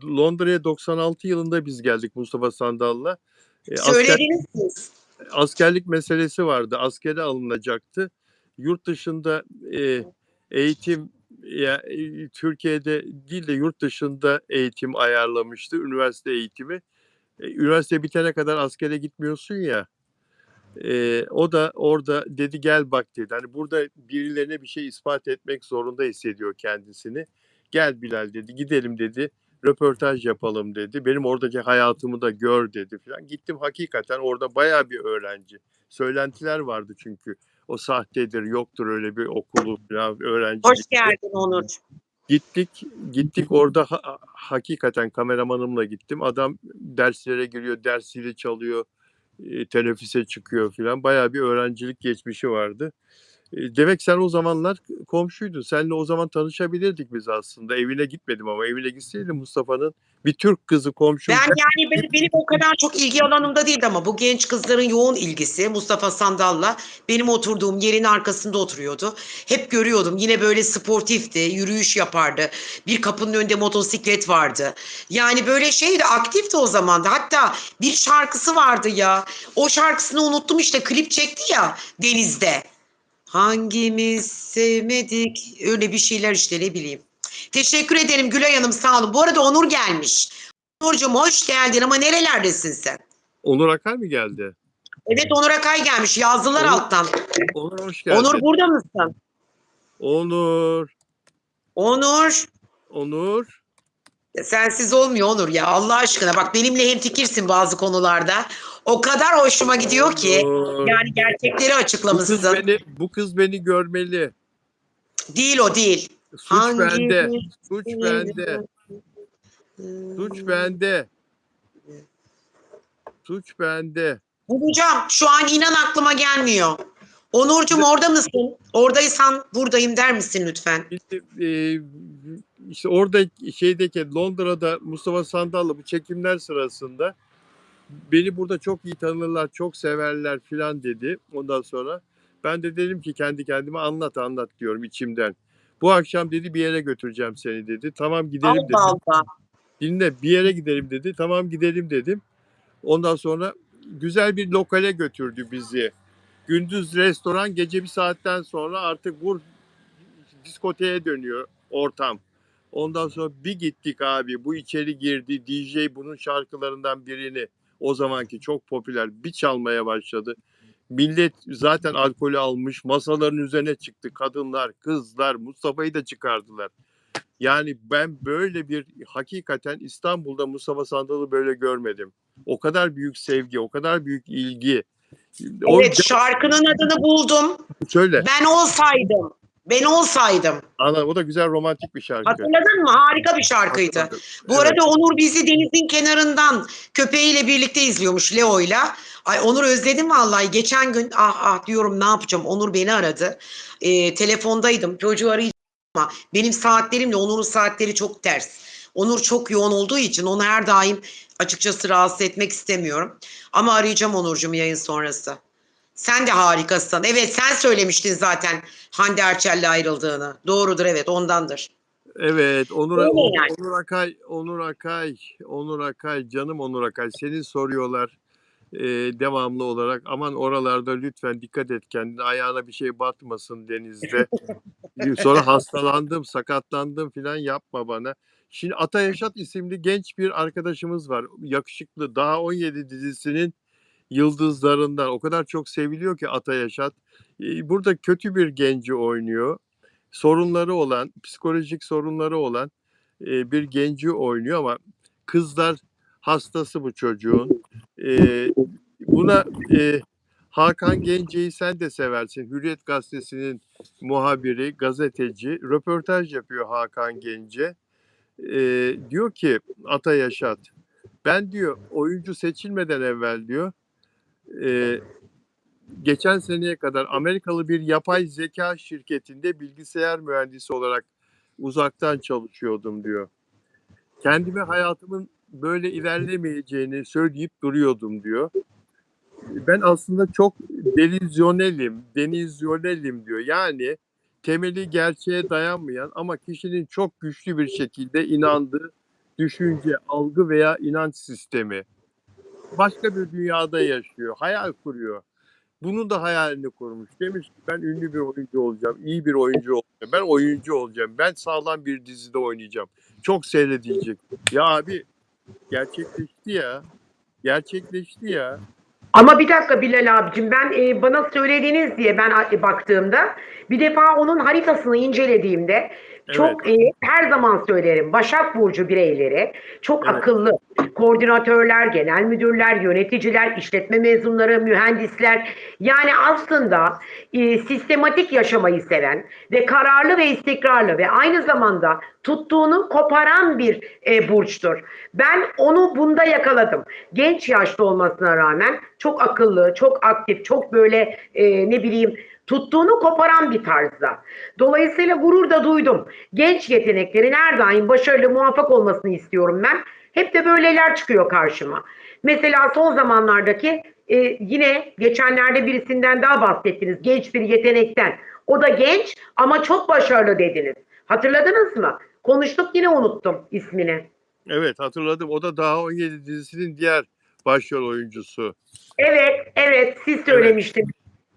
Londra'ya 96 yılında biz geldik Mustafa Sandal'la. Asker Söylediniz siz. askerlik meselesi vardı. Askere alınacaktı. Yurt dışında eğitim Türkiye'de değil de yurt dışında eğitim ayarlamıştı. Üniversite eğitimi. Üniversite bitene kadar askere gitmiyorsun ya. O da orada dedi gel bak dedi. Hani burada birilerine bir şey ispat etmek zorunda hissediyor kendisini. Gel Bilal dedi gidelim dedi. Röportaj yapalım dedi. Benim oradaki hayatımı da gör dedi falan. Gittim hakikaten orada bayağı bir öğrenci. Söylentiler vardı çünkü. O sahtedir, yoktur öyle bir okulu falan Hoş öğrencilik. geldin Onur. Gittik orada hakikaten kameramanımla gittim. Adam derslere giriyor, dersiyle çalıyor. teneffüse çıkıyor filan. Bayağı bir öğrencilik geçmişi vardı. Demek sen o zamanlar komşuydun. Seninle o zaman tanışabilirdik biz aslında. Evine gitmedim ama evine gitseydim Mustafa'nın bir Türk kızı komşum. Ben yani benim o kadar çok ilgi alanımda değildi ama bu genç kızların yoğun ilgisi Mustafa Sandal'la benim oturduğum yerin arkasında oturuyordu. Hep görüyordum. Yine böyle sportifti, yürüyüş yapardı. Bir kapının önünde motosiklet vardı. Yani böyle şeydi, aktifti o zaman da. Hatta bir şarkısı vardı ya. O şarkısını unuttum işte, klip çekti ya Deniz'de. Hangimiz sevmedik? Öyle bir şeyler işte, ne bileyim. Teşekkür ederim Gülay Hanım, sağ olun. Bu arada Onur gelmiş. Onurcuğum hoş geldin ama nerelerdesin sen? Onur Akar mı geldi? Evet, Onur Akay gelmiş. Yazdılar Onur, alttan. Onur hoş Onur geldin. burada mısın? Onur, Onur. Onur. Sensiz olmuyor Onur ya. Allah aşkına bak, benimle hemfikirsin bazı konularda. O kadar hoşuma gidiyor ki. Onur. Yani gerçekleri Bu kız açıklamışsın. beni görmeli. Değil o değil. Suç Hangi bende. Suç bende. Suç bende. Suç bende. Bulacağım. Şu an inan aklıma gelmiyor. Onurcuğum orada mısın? Oradaysan buradayım der misin lütfen? Şimdi, işte orada şeydeki Londra'da Mustafa Sandal'la bu çekimler sırasında beni burada çok iyi tanırlar, çok severler filan dedi. Ondan sonra ben de dedim ki kendi kendime anlat diyorum içimden. Bu akşam dedi bir yere götüreceğim seni dedi. Tamam gidelim dedim. Allah Allah. Dinle bir yere gidelim dedi. Tamam gidelim dedim. Ondan sonra güzel bir lokale götürdü bizi. Gündüz restoran, gece bir saatten sonra artık diskoteye dönüyor ortam. Ondan sonra bir gittik abi. Bu içeri girdi. DJ bunun şarkılarından birini, o zamanki çok popüler, bir çalmaya başladı. Millet zaten alkolü almış. Masaların üzerine çıktı. Kadınlar, kızlar, Mustafa'yı da çıkardılar. Yani ben böyle bir, hakikaten İstanbul'da Mustafa Sandal'ı böyle görmedim. O kadar büyük sevgi, o kadar büyük ilgi. O Evet, şarkının adını buldum. söyle. Ben olsaydım. Ben olsaydım. Ana, o da güzel romantik bir şarkı. Hatırladın mı? Harika bir şarkıydı. Hatırladım. Bu Evet. arada Onur bizi denizin kenarından köpeğiyle birlikte izliyormuş, Leo'yla. Ay Onur, özledim vallahi. Geçen gün diyorum ne yapacağım. Onur beni aradı. Telefondaydım. Çocuğu arayacağım ama benim saatlerimle Onur'un saatleri çok ters. Onur çok yoğun olduğu için onu her daim açıkçası rahatsız etmek istemiyorum. Ama arayacağım Onurcuğum yayın sonrası. Sen de harikasın. Evet, sen söylemiştin zaten Hande Erçel'le ayrıldığını. Doğrudur, evet, ondandır. Evet, Öyle yani. Onur Akay, canım Onur Akay. Seni soruyorlar devamlı olarak. Aman oralarda lütfen dikkat et kendine. Ayağına bir şey batmasın denizde. Sonra hastalandım, sakatlandım filan, yapma bana. Şimdi Ata Yaşat isimli genç bir arkadaşımız var. Yakışıklı. Daha 17 dizisinin yıldızlarından. O kadar çok seviliyor ki Ata Yaşat. Burada kötü bir genci oynuyor. Sorunları olan, psikolojik sorunları olan bir genci oynuyor ama kızlar hastası bu çocuğun. Buna Hakan Gence'yi sen de seversin. Hürriyet Gazetesi'nin muhabiri, gazeteci. Röportaj yapıyor Hakan Gence. Diyor ki Ata Yaşat, ben diyor oyuncu seçilmeden evvel diyor geçen seneye kadar Amerikalı bir yapay zeka şirketinde bilgisayar mühendisi olarak uzaktan çalışıyordum diyor. Kendime hayatımın böyle ilerlemeyeceğini söyleyip duruyordum diyor. Ben aslında çok denizyonelim diyor. Yani temeli gerçeğe dayanmayan ama kişinin çok güçlü bir şekilde inandığı düşünce, algı veya inanç sistemi. Başka bir dünyada yaşıyor, hayal kuruyor. Bunun da hayalini kurmuş. Demiş ki ben ünlü bir oyuncu olacağım, iyi bir oyuncu olacağım. Ben oyuncu olacağım. Ben sağlam bir dizide oynayacağım. Çok seyredilecek. Ya abi, gerçekleşti ya. Gerçekleşti ya. Ama bir dakika Bilal abicim, ben bana söylediğiniz diye ben baktığımda bir defa onun haritasını incelediğimde Evet, Çok her zaman söylerim, Başak Burcu bireyleri çok evet, akıllı. Koordinatörler, genel müdürler, yöneticiler, işletme mezunları, mühendisler. Yani aslında sistematik yaşamayı seven ve kararlı ve istikrarlı ve aynı zamanda tuttuğunu koparan bir burçtur. Ben onu bunda yakaladım. Genç yaşta olmasına rağmen çok akıllı, çok aktif, çok böyle ne bileyim tuttuğunu koparan bir tarzda. Dolayısıyla gurur da duydum. Genç yeteneklerin her daim başarılı, muvaffak olmasını istiyorum ben. Hep de böyleler çıkıyor karşıma. Mesela son zamanlardaki yine geçenlerde birisinden daha bahsettiniz. Genç bir yetenekten. O da genç ama çok başarılı dediniz. Hatırladınız mı? Konuştuk yine unuttum ismini. evet hatırladım. O da Daha 17 dizisinin diğer başrol oyuncusu. Evet, evet siz Evet, söylemiştiniz.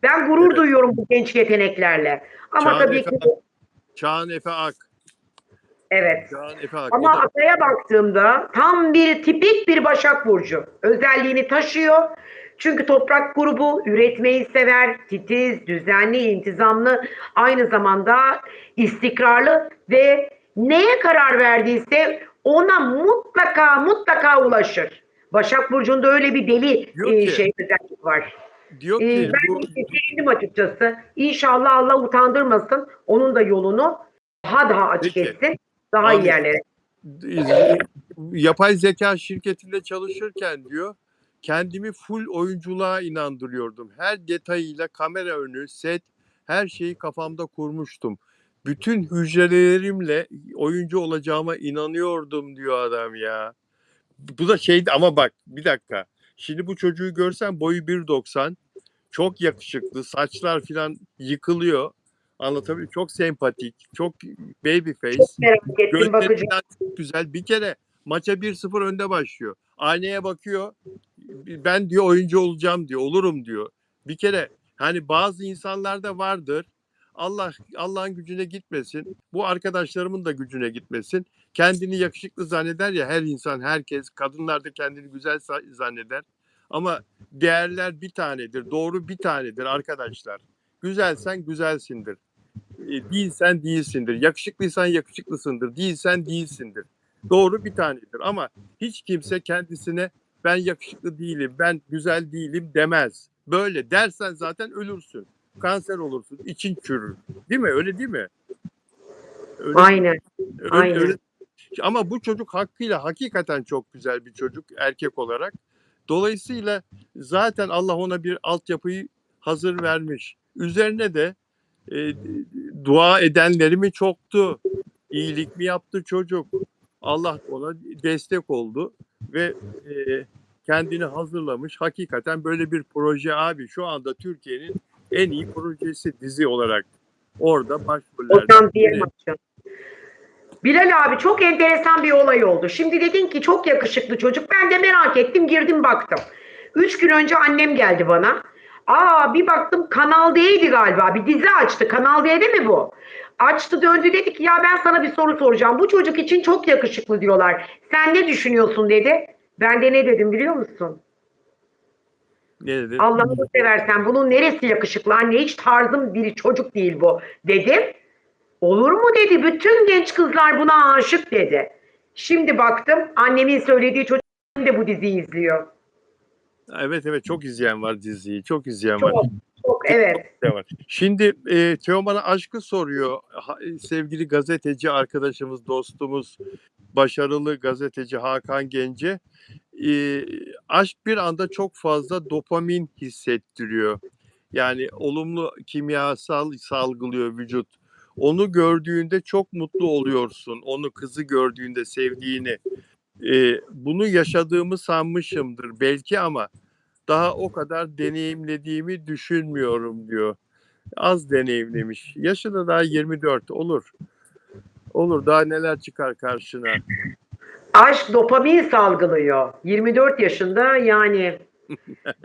Ben gurur evet. duyuyorum bu genç yeteneklerle. Ama Çağan tabii Efe, ki Çağan Efe Ak. evet. Çağan Efe Ak. O Ama da Atay'a baktığımda tam bir tipik bir Başak Burcu. Özelliğini taşıyor. Çünkü toprak grubu üretmeyi sever, titiz, düzenli, intizamlı, aynı zamanda istikrarlı ve neye karar verdiyse ona mutlaka ulaşır. Başak Burcu'nda öyle bir deli diyor ki, özellik var. diyor ki Ben bu de sevindim açıkçası. İnşallah Allah utandırmasın. Onun da yolunu daha açık peki etsin. Daha iyi Amin. yerlere. Yapay zeka şirketinde çalışırken diyor, kendimi full oyunculuğa inandırıyordum. Her detayıyla kamera önü, set, her şeyi kafamda kurmuştum. Bütün hücrelerimle oyuncu olacağıma inanıyordum diyor adam ya. Bu da şeydi ama bak bir dakika. Şimdi bu çocuğu görsen boyu 1,90. Çok yakışıklı. Saçlar filan yıkılıyor. Anlatabiliyor. Çok sempatik. Çok baby face. Merak ettim Gözleri bakacağım. falan çok güzel. Bir kere maça 1-0 önde başlıyor. Aynaya bakıyor. Ben diyor oyuncu olacağım diyor. Olurum diyor. Bir kere hani bazı insanlarda vardır. Allah'ın gücüne gitmesin. Bu arkadaşlarımın da gücüne gitmesin. Kendini yakışıklı zanneder ya her insan, herkes. Kadınlar da kendini güzel zanneder. Ama değerler bir tanedir. Doğru bir tanedir arkadaşlar. Güzelsen güzelsindir. Değilsen değilsindir. Yakışıklıysan yakışıklısındır. Değilsen değilsindir. Doğru bir tanedir ama hiç kimse kendisine ben yakışıklı değilim, ben güzel değilim demez. Böyle dersen zaten ölürsün. Kanser olursun, için çürür. Değil mi? Öyle değil mi? Öyle değil. Aynen, Öyle. aynen. Ama bu çocuk hakkıyla hakikaten çok güzel bir çocuk erkek olarak. Dolayısıyla zaten Allah ona bir altyapıyı hazır vermiş. Üzerine de e, dua edenleri mi çoktu? İyilik mi yaptı çocuk? Allah ona destek oldu ve kendini hazırlamış. Hakikaten böyle bir proje abi şu anda Türkiye'nin en iyi projesi dizi olarak. Orada başrollerden Hocam biri. diyemem. Bilal abi çok enteresan bir olay oldu. Şimdi dedin ki çok yakışıklı çocuk. Ben de merak ettim girdim baktım. 3 gün önce annem geldi bana. Bir baktım Kanal D'ydi galiba. Bir dizi açtı. Kanal D'de mi bu? Açtı döndü dedi ki ya ben sana bir soru soracağım. Bu çocuk için çok yakışıklı diyorlar. Sen ne düşünüyorsun dedi. Ben de ne dedim biliyor musun? Ne dedin? Allah'ını seversen bunun neresi yakışıklı anne hiç tarzım bir çocuk değil bu dedim. Olur mu dedi. Bütün genç kızlar buna aşık dedi. Şimdi baktım annemin söylediği çocuk de bu diziyi izliyor. Evet evet çok izleyen var diziyi. Çok izleyen var. Çok çok Çok evet. izleyen var. Şimdi Teoman'a aşkı soruyor. Sevgili gazeteci arkadaşımız, dostumuz, başarılı gazeteci Hakan Gence. Aşk bir anda çok fazla dopamin hissettiriyor. Yani olumlu kimyasal salgılıyor vücut. Onu gördüğünde çok mutlu oluyorsun. Onu kızı gördüğünde sevdiğini. Bunu yaşadığımı sanmışımdır belki ama daha o kadar deneyimlediğimi düşünmüyorum diyor. Az deneyimlemiş. Yaşı da daha 24 olur. Olur daha neler çıkar karşına. Aşk dopamin salgılıyor. 24 yaşında yani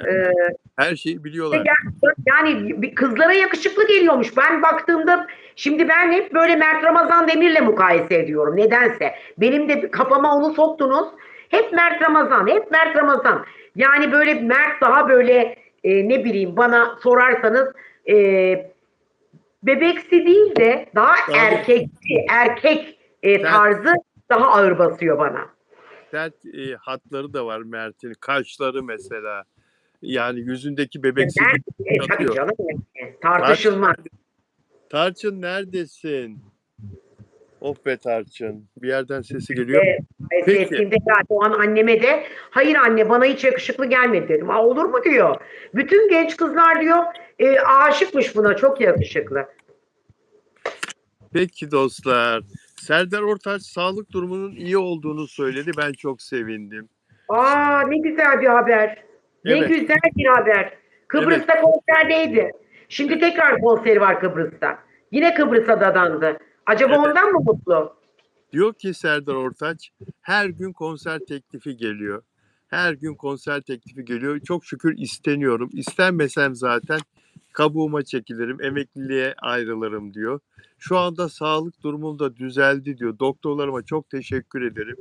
e, Her şeyi biliyorlar. yani kızlara yakışıklı geliyormuş. Ben baktığımda şimdi ben hep böyle Mert Ramazan Demir'le mukayese ediyorum. Nedense. Benim de kafama onu soktunuz. Hep Mert Ramazan, hep Mert Ramazan. Yani böyle Mert daha böyle ne bileyim bana sorarsanız e, bebeksi değil de daha Abi, erkek sert, tarzı daha ağır basıyor bana. sert hatları da var Mert'in. Kaşları mesela. Yani yüzündeki Ben, bebeksilik tabii atıyor. canım yani, Tarçın, tartışılmaz. Tarçın neredesin? Oh be Tarçın. Bir yerden sesi geliyor. İşte Peki, sesinde geldi. O an anneme de hayır anne bana hiç yakışıklı gelmedi dedim. Ha, olur mu diyor. Bütün genç kızlar diyor aşıkmış buna, çok yakışıklı. peki dostlar. Serdar Ortaç sağlık durumunun iyi olduğunu söyledi. Ben çok sevindim. Aa, ne güzel bir haber. Ne Evet, güzel bir haber. evet, Kıbrıs'ta konserdeydi. Şimdi tekrar konseri var Kıbrıs'ta. Yine Kıbrıs'a dadandı. Acaba evet. ondan mı mutlu? Diyor ki Serdar Ortaç, her gün konser teklifi geliyor. Her gün konser teklifi geliyor. Çok şükür isteniyorum. İstenmesem zaten kabuğuma çekilirim, emekliliğe ayrılırım diyor. Şu anda sağlık durumum da düzeldi diyor. Doktorlarıma çok teşekkür ederim.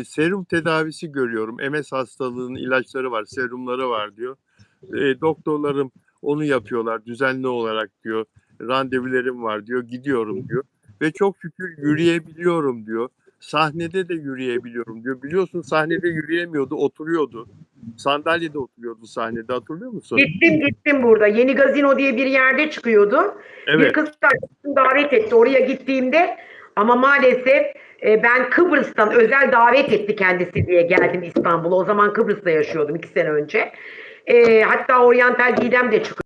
Serum tedavisi görüyorum. MS hastalığının ilaçları var, serumları var diyor. Doktorlarım onu yapıyorlar düzenli olarak diyor. Randevularım var diyor. Gidiyorum diyor. Ve çok şükür yürüyebiliyorum diyor. Sahnede de yürüyebiliyorum diyor. Biliyorsun sahnede yürüyemiyordu, oturuyordu. Sandalyede oturuyordu sahnede, hatırlıyor musun? Gittim burada. Yeni Gazino diye bir yerde çıkıyordu. Bir Evet, kız arkadaşım davet etti oraya gittiğimde, ama maalesef ben Kıbrıs'tan özel davet etti kendisi diye geldim İstanbul'a. O zaman Kıbrıs'ta yaşıyordum 2 sene önce. Hatta Oriental Didem de çıkıyor.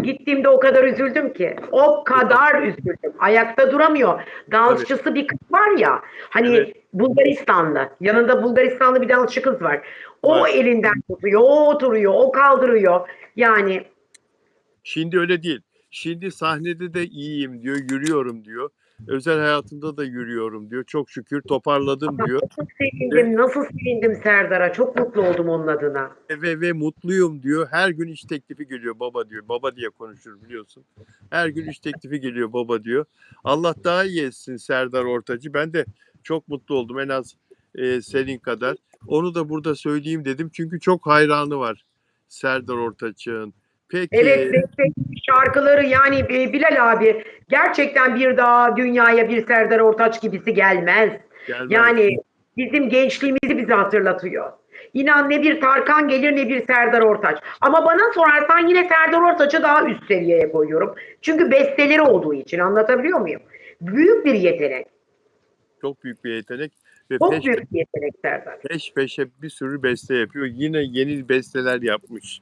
Gittiğimde o kadar üzüldüm ki. O kadar üzüldüm. Ayakta duramıyor. tabii, Dansçısı bir kız var ya. evet, Hani Bulgaristanlı. Yanında Bulgaristanlı bir dansçı kız var. O var. elinden tutuyor, o oturuyor, o kaldırıyor. Yani Şimdi öyle değil. Şimdi sahnede de iyiyim diyor, yürüyorum diyor. Özel hayatımda da yürüyorum diyor. Çok şükür toparladım diyor. nasıl Ve sevindim, nasıl sevindim Serdar'a. Çok mutlu oldum onun adına. ve mutluyum diyor. Her gün iş teklifi geliyor baba diyor. Baba diye konuşur biliyorsun. Her gün iş teklifi geliyor baba diyor. Allah daha iyi etsin Serdar Ortaç'ı. Ben de çok mutlu oldum en az senin kadar. Onu da burada söyleyeyim dedim. Çünkü çok hayranı var Serdar Ortaç'ın. Evet, Peki şarkıları yani Bilal abi, gerçekten bir daha dünyaya bir Serdar Ortaç gibisi gelmez. gelmez. Yani bizim gençliğimizi bize hatırlatıyor. İnan ne bir Tarkan gelir ne bir Serdar Ortaç. Ama bana sorarsan yine Serdar Ortaç'ı daha üst seviyeye koyuyorum. Çünkü besteleri olduğu için, anlatabiliyor muyum? Büyük bir yetenek. Çok büyük bir yetenek ve Çok büyük bir yetenek Serdar. peş peşe bir sürü beste yapıyor. Yine yeni besteler yapmış.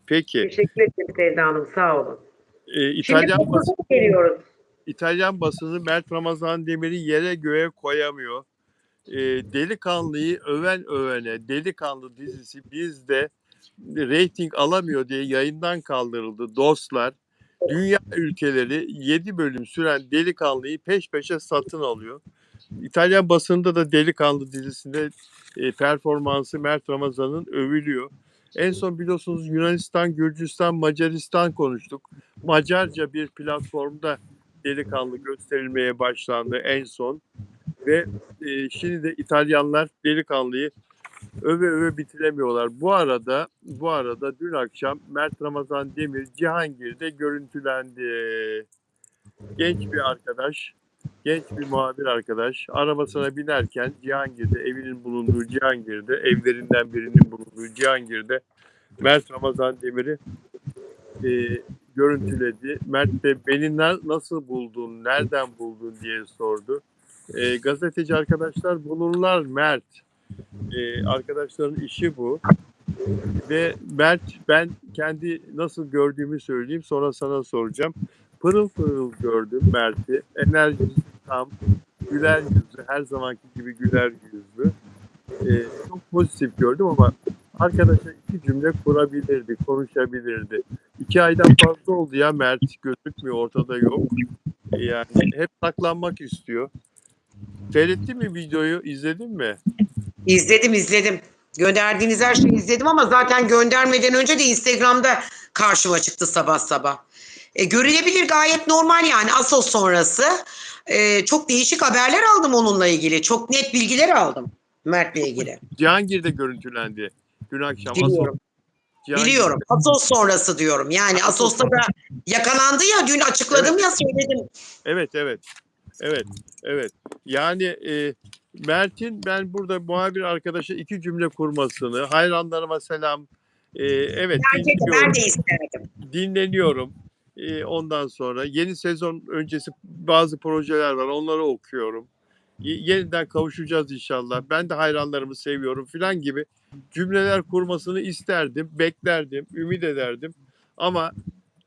Peki Teşekkür ederim Sevda Hanım, sağ olun. Şimdi İtalyan konumuza geliyoruz. İtalyan basını Mert Ramazan Demir'i yere göğe koyamıyor. Delikanlıyı öven övene Delikanlı dizisi bizde reyting alamıyor diye yayından kaldırıldı dostlar. Dünya ülkeleri 7 bölüm süren Delikanlı'yı peş peşe satın alıyor. İtalyan basında da Delikanlı dizisinde performansı Mert Ramazan'ın övülüyor. En son biliyorsunuz Yunanistan, Gürcistan, Macaristan konuştuk. Macarca bir platformda Delikanlı gösterilmeye başlandı en son. Ve şimdi de İtalyanlar Delikanlı'yı öve öve bitiremiyorlar. Bu arada dün akşam Mert Ramazan Demir Cihangir'de görüntülendi. Genç bir arkadaş, genç bir muhabir arkadaş arabasına binerken Cihangir'de, evinin bulunduğu Cihangir'de, evlerinden birinin bulunduğu Cihangir'de Mert Ramazan Demir'i görüntüledi. Mert de beni nasıl buldun, nereden buldun diye sordu. Gazeteci arkadaşlar bulurlar Mert. Arkadaşların işi bu. Ve Mert, ben kendi nasıl gördüğümü söyleyeyim sonra sana soracağım. Pırıl pırıl gördüm Mert'i. Enerjisi tam. Güler yüzlü. Her zamanki gibi güler yüzlü. Çok pozitif gördüm ama arkadaşa 2 cümle kurabilirdi, konuşabilirdi. 2 aydan fazla oldu ya Mert gözükmüyor, ortada yok. Yani hep saklanmak istiyor. Seyrettin mi videoyu, izledin mi? İzledim. Gönderdiğiniz her şeyi izledim ama zaten göndermeden önce de Instagram'da karşıma çıktı sabah sabah. Görülebilir, gayet normal yani Assos sonrası. Çok değişik haberler aldım onunla ilgili. Çok net bilgiler aldım Mert'le ilgili. Cihangir'de görüntülendi dün akşam. Biliyorum. Cihangir. Biliyorum. Asos sonrası diyorum. Yani Asos Asos'ta da yakalandı ya, dün açıkladım Evet. ya, söyledim. Evet, evet. Evet, evet. Yani Mert'in ben burada muhabir arkadaşa 2 cümle kurmasını, hayranlarıma selam, evet Bence de, ben dinliyorum, de isterdim. dinleniyorum. Ondan sonra yeni sezon öncesi bazı projeler var, onları okuyorum. Yeniden kavuşacağız inşallah. Ben de hayranlarımı seviyorum filan gibi cümleler kurmasını isterdim, beklerdim, ümit ederdim. Ama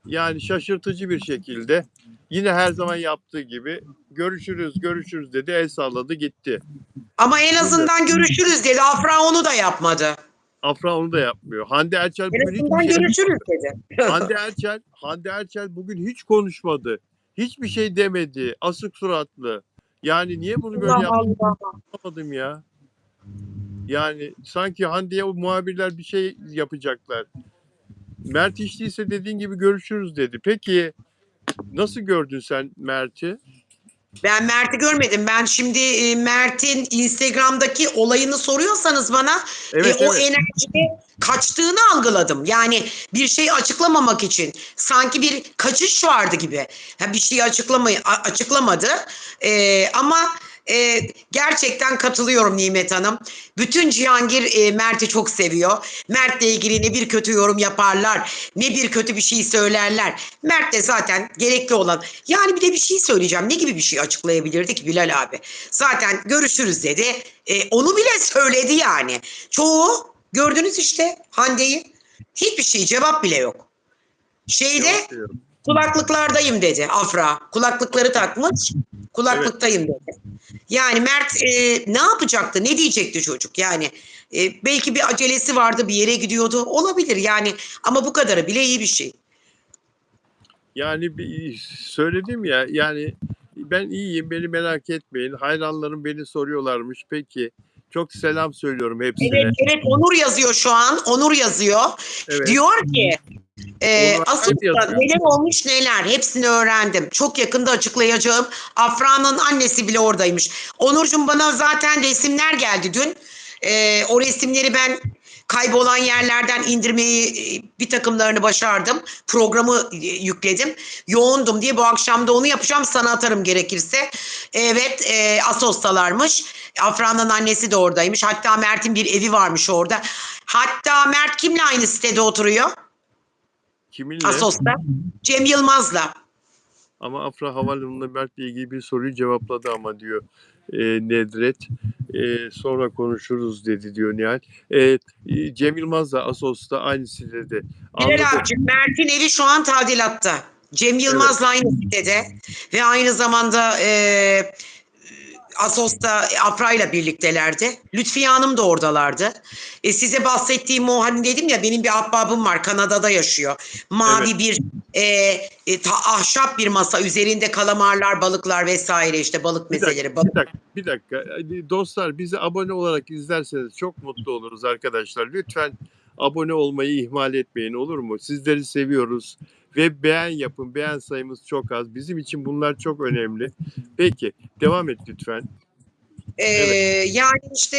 yani şaşırtıcı bir şekilde yine her zaman yaptığı gibi görüşürüz görüşürüz dedi, el salladı gitti. Ama en Bilmiyorum. azından görüşürüz dedi. Afra onu da yapmadı. Afra onu da yapmıyor. Hande Erçel En bugün hiçbir azından şey görüşürüz dedi. Hande Erçel bugün hiç konuşmadı. Hiçbir şey demedi. Asık suratlı. Yani niye bunu böyle Allah yaptı Allah. anlamadım ya. Yani sanki Hande'ye o muhabirler bir şey yapacaklar. Mert hiç değilse dediğin gibi görüşürüz dedi. Peki nasıl gördün sen Mert'i? Ben Mert'i görmedim. Ben şimdi Mert'in Instagram'daki olayını soruyorsanız bana, Evet, o evet. enerjide kaçtığını algıladım. Yani bir şey açıklamamak için sanki bir kaçış vardı gibi. Ha, bir şeyi açıklamadı. Ama gerçekten katılıyorum Nimet Hanım. Bütün Cihangir Mert'i çok seviyor. Mert'le ilgili ne bir kötü yorum yaparlar, ne bir kötü bir şey söylerler. Mert de zaten gerekli olan. Yani bir de bir şey söyleyeceğim. Ne gibi bir şey açıklayabilirdi ki Bilal abi? Zaten görüşürüz dedi. Onu bile söyledi yani. Çoğu gördünüz işte Hande'yi. Hiçbir şey, cevap bile yok. Şeyde Cevap veriyorum. kulaklıklardayım dedi Afra. Kulaklıkları takmış. Evet. Kulaklıktayım dedi. Yani Mert ne yapacaktı? Ne diyecekti çocuk? Yani belki bir acelesi vardı, bir yere gidiyordu. Olabilir yani, ama bu kadarı bile iyi bir şey. Yani söyledim ya, yani ben iyiyim, beni merak etmeyin. Hayranlarım beni soruyorlarmış. Peki. Çok selam söylüyorum Evet, hepsine. evet, Onur yazıyor şu an. Onur yazıyor. Evet. Diyor ki Onur Akay mı Asos'ta yazıyor? neler olmuş neler, hepsini öğrendim. Çok yakında açıklayacağım. Afra'nın annesi bile oradaymış. Onurcuğum, bana zaten resimler geldi dün. O resimleri ben kaybolan yerlerden indirmeyi, bir takımlarını başardım. Programı yükledim. Yoğundum diye bu akşam da onu yapacağım. Sana atarım gerekirse. Evet, Asos'talarmış. Afra'nın annesi de oradaymış. Hatta Mert'in bir evi varmış orada. Hatta Mert kimle aynı sitede oturuyor? Kiminle? Asos'ta. Cem Yılmaz'la. Ama Afra Havalimanı'nda Mert'le ilgili bir soruyu cevapladı ama diyor Nedret. Sonra konuşuruz dedi diyor Nihal. Cem Yılmaz da Asos'ta aynı sitede. Bilal Anladım. abicim, Mert'in evi şu an tadilatta. Cem Evet. Yılmaz'la aynı sitede ve aynı zamanda Asos'ta Afra'yla birliktelerdi. Lütfiye Hanım da oradalardı. Size bahsettiğim o, hani dedim ya, benim bir ahbabım var, Kanada'da yaşıyor. Evet. Mavi bir ahşap bir masa, üzerinde kalamarlar, balıklar vesaire, işte balık Bir dakika, mezeleri. Balık. bir dakika. Dostlar, bizi abone olarak izlerseniz çok mutlu oluruz arkadaşlar. Lütfen abone olmayı ihmal etmeyin, olur mu? Sizleri seviyoruz ve beğen yapın. Beğen sayımız çok az. Bizim için bunlar çok önemli. Peki, devam et lütfen. Evet, Yani işte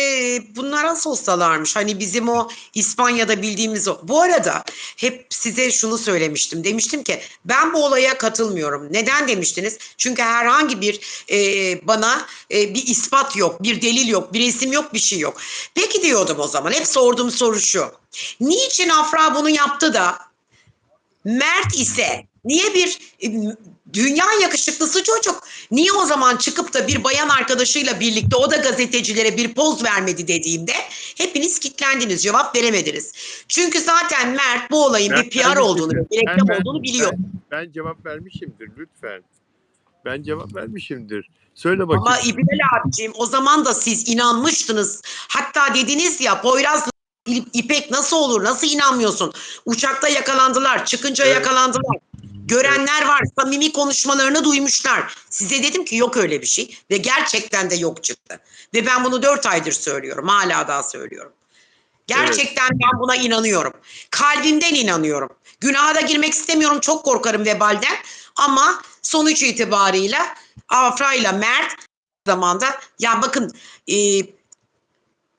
bunlar Asos'talarmış. Hani bizim o İspanya'da bildiğimiz o. Bu arada hep size şunu söylemiştim. Demiştim ki ben bu olaya katılmıyorum. Neden demiştiniz? Çünkü herhangi bir bana bir ispat yok, bir delil yok, bir resim yok, bir şey yok. Peki diyordum o zaman. Hep sorduğum soru şu. Niçin Afra bunu yaptı da Mert ise niye bir dünya yakışıklısı çocuk, niye o zaman çıkıp da bir bayan arkadaşıyla birlikte, o da gazetecilere bir poz vermedi dediğimde hepiniz kilitlendiniz, cevap veremediniz. Çünkü zaten Mert bu olayın ben bir PR olduğunu, vermişimdir. bir reklam olduğunu biliyor. Ben cevap vermişimdir lütfen. Ben cevap vermişimdir. Söyle Ama bakayım. İbrahim abiciğim, o zaman da siz inanmıştınız. Hatta dediniz ya, Poyraz'la İpek nasıl olur, nasıl inanmıyorsun? Uçakta yakalandılar, çıkınca Evet, yakalandılar. evet, Görenler var, samimi konuşmalarını duymuşlar. Size dedim ki yok öyle bir şey ve gerçekten de yok çıktı. Ve ben bunu 4 aydır söylüyorum, hala daha söylüyorum. evet. Gerçekten ben buna inanıyorum. Kalbimden inanıyorum. Günaha da girmek istemiyorum, çok korkarım vebalden. Ama sonuç itibarıyla Afra ile Mert zamanda, ya bakın, e,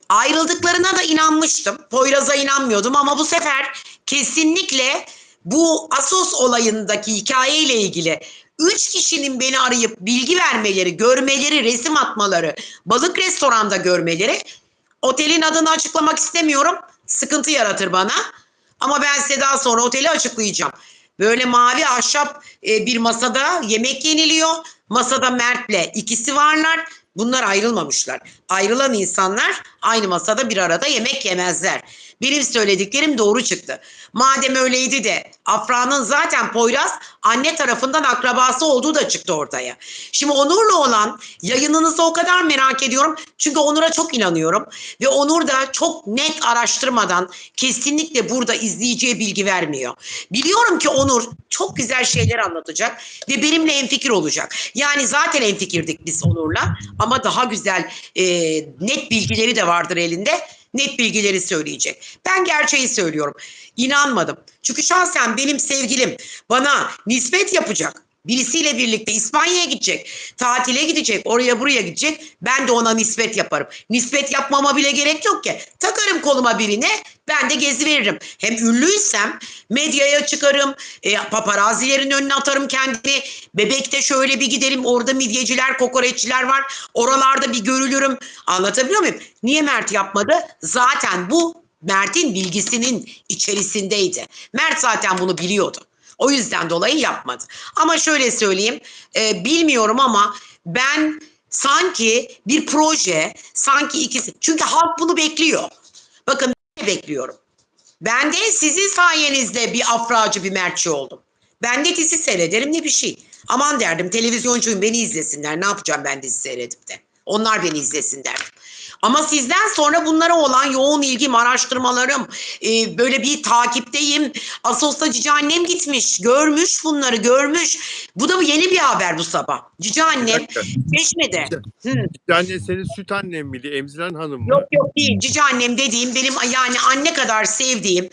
ayrıldıklarına da inanmıştım. Poyraz'a inanmıyordum ama bu sefer kesinlikle bu Assos olayındaki hikayeyle ilgili 3 kişinin beni arayıp bilgi vermeleri, görmeleri, resim atmaları, balık restoranda görmeleri, otelin adını açıklamak istemiyorum, sıkıntı yaratır bana. Ama ben size daha sonra oteli açıklayacağım. Böyle mavi ahşap bir masada yemek yeniliyor. Masada Mert'le ikisi varlar. Bunlar ayrılmamışlar. Ayrılan insanlar aynı masada bir arada yemek yemezler. Benim söylediklerim doğru çıktı. Madem öyleydi de Afra'nın zaten Poyraz anne tarafından akrabası olduğu da çıktı ortaya. Şimdi Onur'la olan yayınınızı o kadar merak ediyorum. Çünkü Onur'a çok inanıyorum. Ve Onur da çok net araştırmadan kesinlikle burada izleyiciye bilgi vermiyor. Biliyorum ki Onur çok güzel şeyler anlatacak ve benimle hemfikir olacak. Yani zaten hemfikirdik biz Onur'la ama daha güzel net bilgileri de vardır elinde. Net bilgileri söyleyecek. Ben gerçeği söylüyorum. İnanmadım. Çünkü şahsen benim sevgilim bana nispet yapacak. Birisiyle birlikte İspanya'ya gidecek, tatile gidecek, oraya buraya gidecek. Ben de ona nispet yaparım. Nispet yapmama bile gerek yok ki. Takarım koluma birine, ben de gezi veririm. Hem ünlüysem medyaya çıkarım, paparazilerin önüne atarım kendimi. Bebekte şöyle bir giderim, orada midyeciler, kokoreççiler var. Oralarda bir görülürüm. Anlatabiliyor muyum? Niye Mert yapmadı? Zaten bu Mert'in bilgisinin içerisindeydi. Mert zaten bunu biliyordu. O yüzden dolayı yapmadı. Ama şöyle söyleyeyim, bilmiyorum ama ben sanki bir proje, sanki ikisi, çünkü halk bunu bekliyor. Bakın ben de bekliyorum. Ben de sizin sayenizde bir Afracı, bir Mertçi oldum. Ben de dizi seyrederim ne bir şey. Aman derdim, televizyoncuyum, beni izlesinler. Ne yapacağım ben dizi seyredip de? Onlar beni izlesin derdim. Ama sizden sonra bunlara olan yoğun ilgim, araştırmalarım, böyle bir takipteyim. Assos'ta Cici Annem gitmiş, görmüş bunları, görmüş. Bu da yeni bir haber bu sabah. Cici Annem Çeşme'de. Cici anne senin süt annen miydi? Emziren hanım mı? Yok yok değil. Cici Annem dediğim benim yani anne kadar sevdiğim,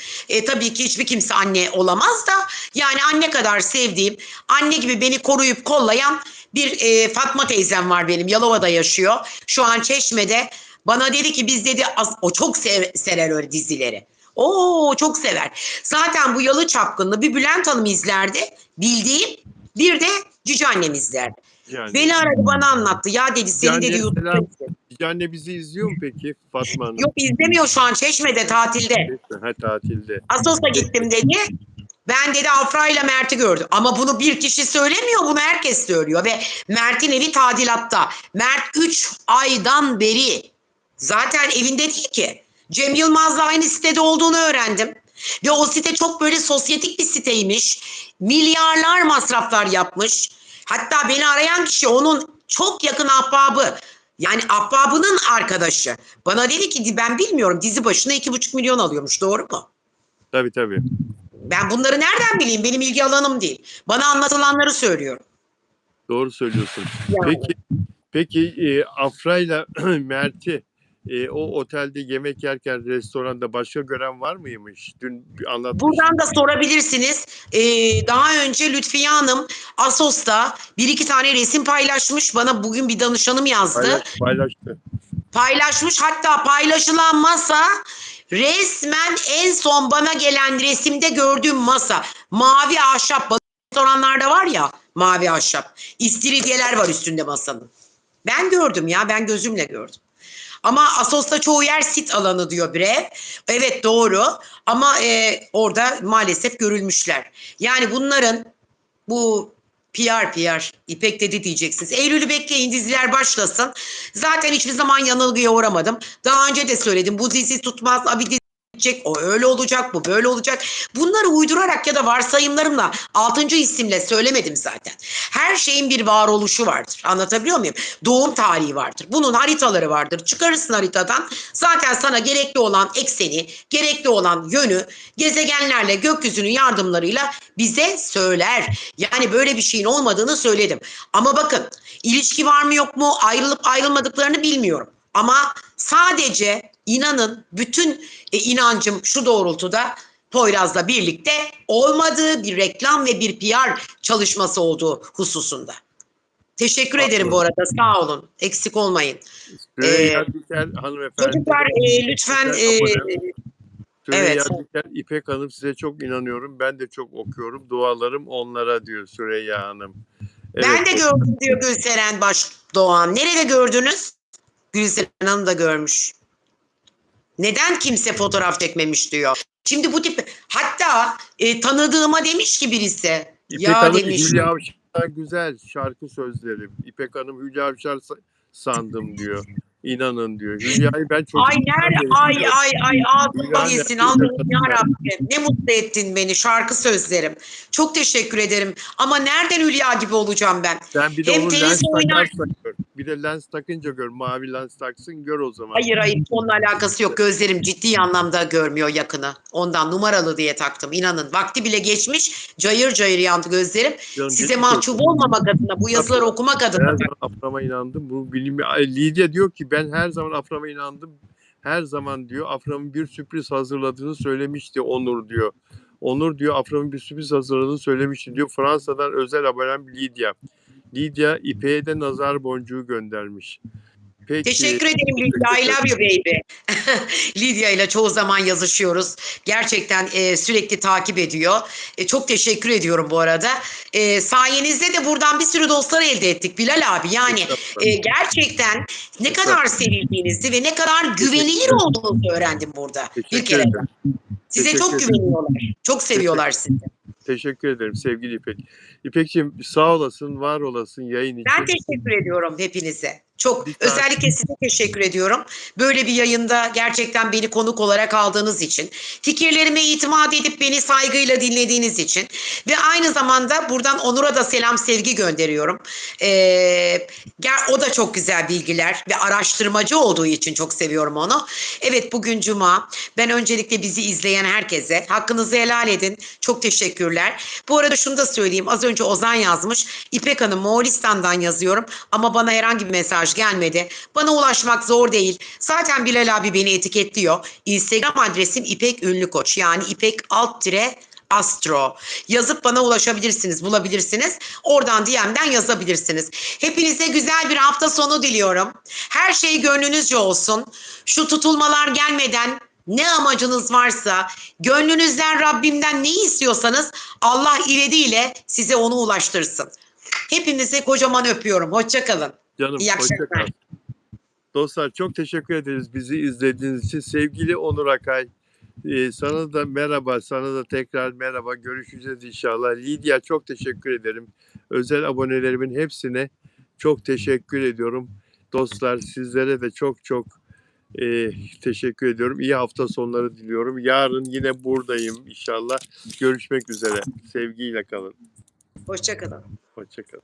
tabii ki hiçbir kimse anne olamaz da yani anne kadar sevdiğim, anne gibi beni koruyup kollayan bir Fatma teyzem var benim. Yalova'da yaşıyor. Şu an Çeşme'de. Bana dedi ki biz dedi o çok sever öyle dizileri. Oo çok sever. Zaten bu Yalı Çapkın'ı bir Bülent Hanım izlerdi. Bildiğim bir de Cici Annem izlerdi. Yani. Beni aradı bana anlattı. Ya dedi senin dedi YouTube'da. Cici anne bizi izliyor mu peki Fatma Hanım? Yok izlemiyor şu an Çeşme'de tatilde. Ha, tatilde. Assos'a gittim dedi. Ben dedi Afra ile Mert'i gördüm. Ama bunu bir kişi söylemiyor. Bunu herkes söylüyor. Ve Mert'in evi tadilatta. Mert 3 aydan beri zaten evinde değil ki. Cem Yılmaz'la aynı sitede olduğunu öğrendim. Ve o site çok böyle sosyetik bir siteymiş. Milyarlar masraflar yapmış. Hatta beni arayan kişi onun çok yakın ahbabı. Yani ahbabının arkadaşı. Bana dedi ki ben bilmiyorum dizi başına 2,5 milyon alıyormuş. Doğru mu? Tabii tabii. Ben bunları nereden bileyim? Benim ilgi alanım değil. Bana anlatılanları söylüyorum. Doğru söylüyorsun. Yani. Peki Afra ile Mert'i o otelde yemek yerken restoranda başka gören var mıymış? Dün anlatmıştım. Buradan da sorabilirsiniz. Daha önce Lütfiye Hanım Assos'ta bir iki tane resim paylaşmış. Bana bugün bir danışanım yazdı. Paylaştı. Paylaşmış. Hatta paylaşılan masa resmen en son bana gelen resimde gördüğüm masa. Mavi ahşap. Restoranlarda var ya mavi ahşap. İstiridyeler var üstünde masanın. Ben gördüm ya. Ben gözümle gördüm. Ama Assos'ta çoğu yer sit alanı diyor bir ev. Evet doğru ama orada maalesef görülmüşler. Yani bunların bu PR İpek dedi diyeceksiniz. Eylül'ü bekleyin diziler başlasın. Zaten hiçbir zaman yanılgıya uğramadım. Daha önce de söyledim bu dizi tutmaz. Abi dizi gidecek, o öyle olacak, bu böyle olacak. Bunları uydurarak ya da varsayımlarımla 6. isimle söylemedim zaten. Her şeyin bir varoluşu vardır. Anlatabiliyor muyum? Doğum tarihi vardır. Bunun haritaları vardır. Çıkarırsın haritadan. Zaten sana gerekli olan ekseni, gerekli olan yönü gezegenlerle, gökyüzünün yardımlarıyla bize söyler. Yani böyle bir şeyin olmadığını söyledim. Ama bakın ilişki var mı yok mu, ayrılıp ayrılmadıklarını bilmiyorum. Ama sadece inanın bütün inancım şu doğrultuda Poyraz'la birlikte olmadığı bir reklam ve bir PR çalışması olduğu hususunda. Teşekkür ederim bu arada. Sağ olun. Eksik olmayın. Süreyya Diker hanımefendi. Çocuklar lütfen Süreyya Evet. Diker, İpek Hanım size çok inanıyorum. Ben de çok okuyorum. Dualarım onlara diyor Süreyya Hanım. Evet. Ben de gördüm diyor Gülseren Başdoğan. Nerede gördünüz? Gülseren Hanım da görmüş. Neden kimse fotoğraf çekmemiş diyor. Şimdi bu tip hatta tanıdığıma demiş ki birisi İpek ya Hanım demiş Hülya Avşar güzel şarkı sözleri. İpek Hanım Hülya Avşar sandım diyor. İnanın diyor. Hülya'yı ben ay çocukluktan nerede beri ay biliyorum. ay ay ağzım Hülya yesin nerede Allah'ım İpek Hanım yarabbim ne mutlu ettin beni şarkı sözlerim. Çok teşekkür ederim ama nereden Hülya gibi olacağım ben? sen bir de Hem onu tenis lens oynar. takarsan gör. Bir de lens takınca gör. Mavi lens taksın gör o zaman. Hayır hayır onunla alakası yok. Gözlerim ciddi anlamda görmüyor yakını. Ondan numaralı diye taktım. İnanın vakti bile geçmiş. Cayır cayır yandı gözlerim. Canım Size geçmiş olsun. mahcup olmamak adına bu yazıları okumak Her adına. zaman Afram'a inandım. Bu bilim Lidya diyor ki ben her zaman Afram'a inandım. Her zaman diyor Afram'ın bir sürpriz hazırladığını söylemişti Onur diyor. Onur diyor Afram'ın bir sürpriz hazırladığını söylemişti diyor. Fransa'dan özel abonem Lidya. Lidya İpek'e de nazar boncuğu göndermiş. Peki. Teşekkür ederim Lidya. I love you baby. Lidya ile çoğu zaman yazışıyoruz. Gerçekten sürekli takip ediyor. Çok teşekkür ediyorum bu arada. Sayenizde de buradan bir sürü dostlar elde ettik Bilal abi. Yani gerçekten ne kadar sevildiğinizi ve ne kadar güvenilir olduğunuzu öğrendim burada. Bir Teşekkür kere. ederim. Size Teşekkür çok ederim. güveniyorlar. Çok seviyorlar sizi. Teşekkür ederim sevgili İpek. İpek'ciğim sağ olasın, var olasın yayın için. Ben teşekkür ediyorum hepinize. Çok Bir özellikle size teşekkür ediyorum. Böyle bir yayında gerçekten beni konuk olarak aldığınız için, fikirlerime itimat edip beni saygıyla dinlediğiniz için ve aynı zamanda buradan Onur'a da selam sevgi gönderiyorum. O da çok güzel bilgiler ve araştırmacı olduğu için çok seviyorum onu. Evet bugün Cuma. Ben öncelikle bizi izleyen herkese hakkınızı helal edin. Çok teşekkürler. Bu arada şunu da söyleyeyim. Az önce Ozan yazmış. İpek Hanım Moğolistan'dan yazıyorum ama bana herhangi bir mesaj gelmedi. Bana ulaşmak zor değil. Zaten Bilal abi beni etiketliyor. Instagram adresim İpek Ünlü Koç. Yani İpek Astro. Yazıp bana ulaşabilirsiniz, bulabilirsiniz. Oradan DM'den yazabilirsiniz. Hepinize güzel bir hafta sonu diliyorum. Her şey gönlünüzce olsun. Şu tutulmalar gelmeden ne amacınız varsa, gönlünüzden Rabbimden ne istiyorsanız Allah ivediyle size onu ulaştırsın. Hepinizi kocaman öpüyorum. Hoşça kalın. Canım İyi hoşça akşamlar. kal. Dostlar çok teşekkür ederiz bizi izlediğiniz için. Sevgili Onur Akay, sana da merhaba, sana da tekrar merhaba. Görüşeceğiz inşallah. Lidya çok teşekkür ederim. Özel abonelerimin hepsine çok teşekkür ediyorum. Dostlar sizlere de çok teşekkür ediyorum. İyi hafta sonları diliyorum. Yarın yine buradayım inşallah. Görüşmek üzere. Sevgiyle kalın. Hoşça kalın. Hoşça kalın.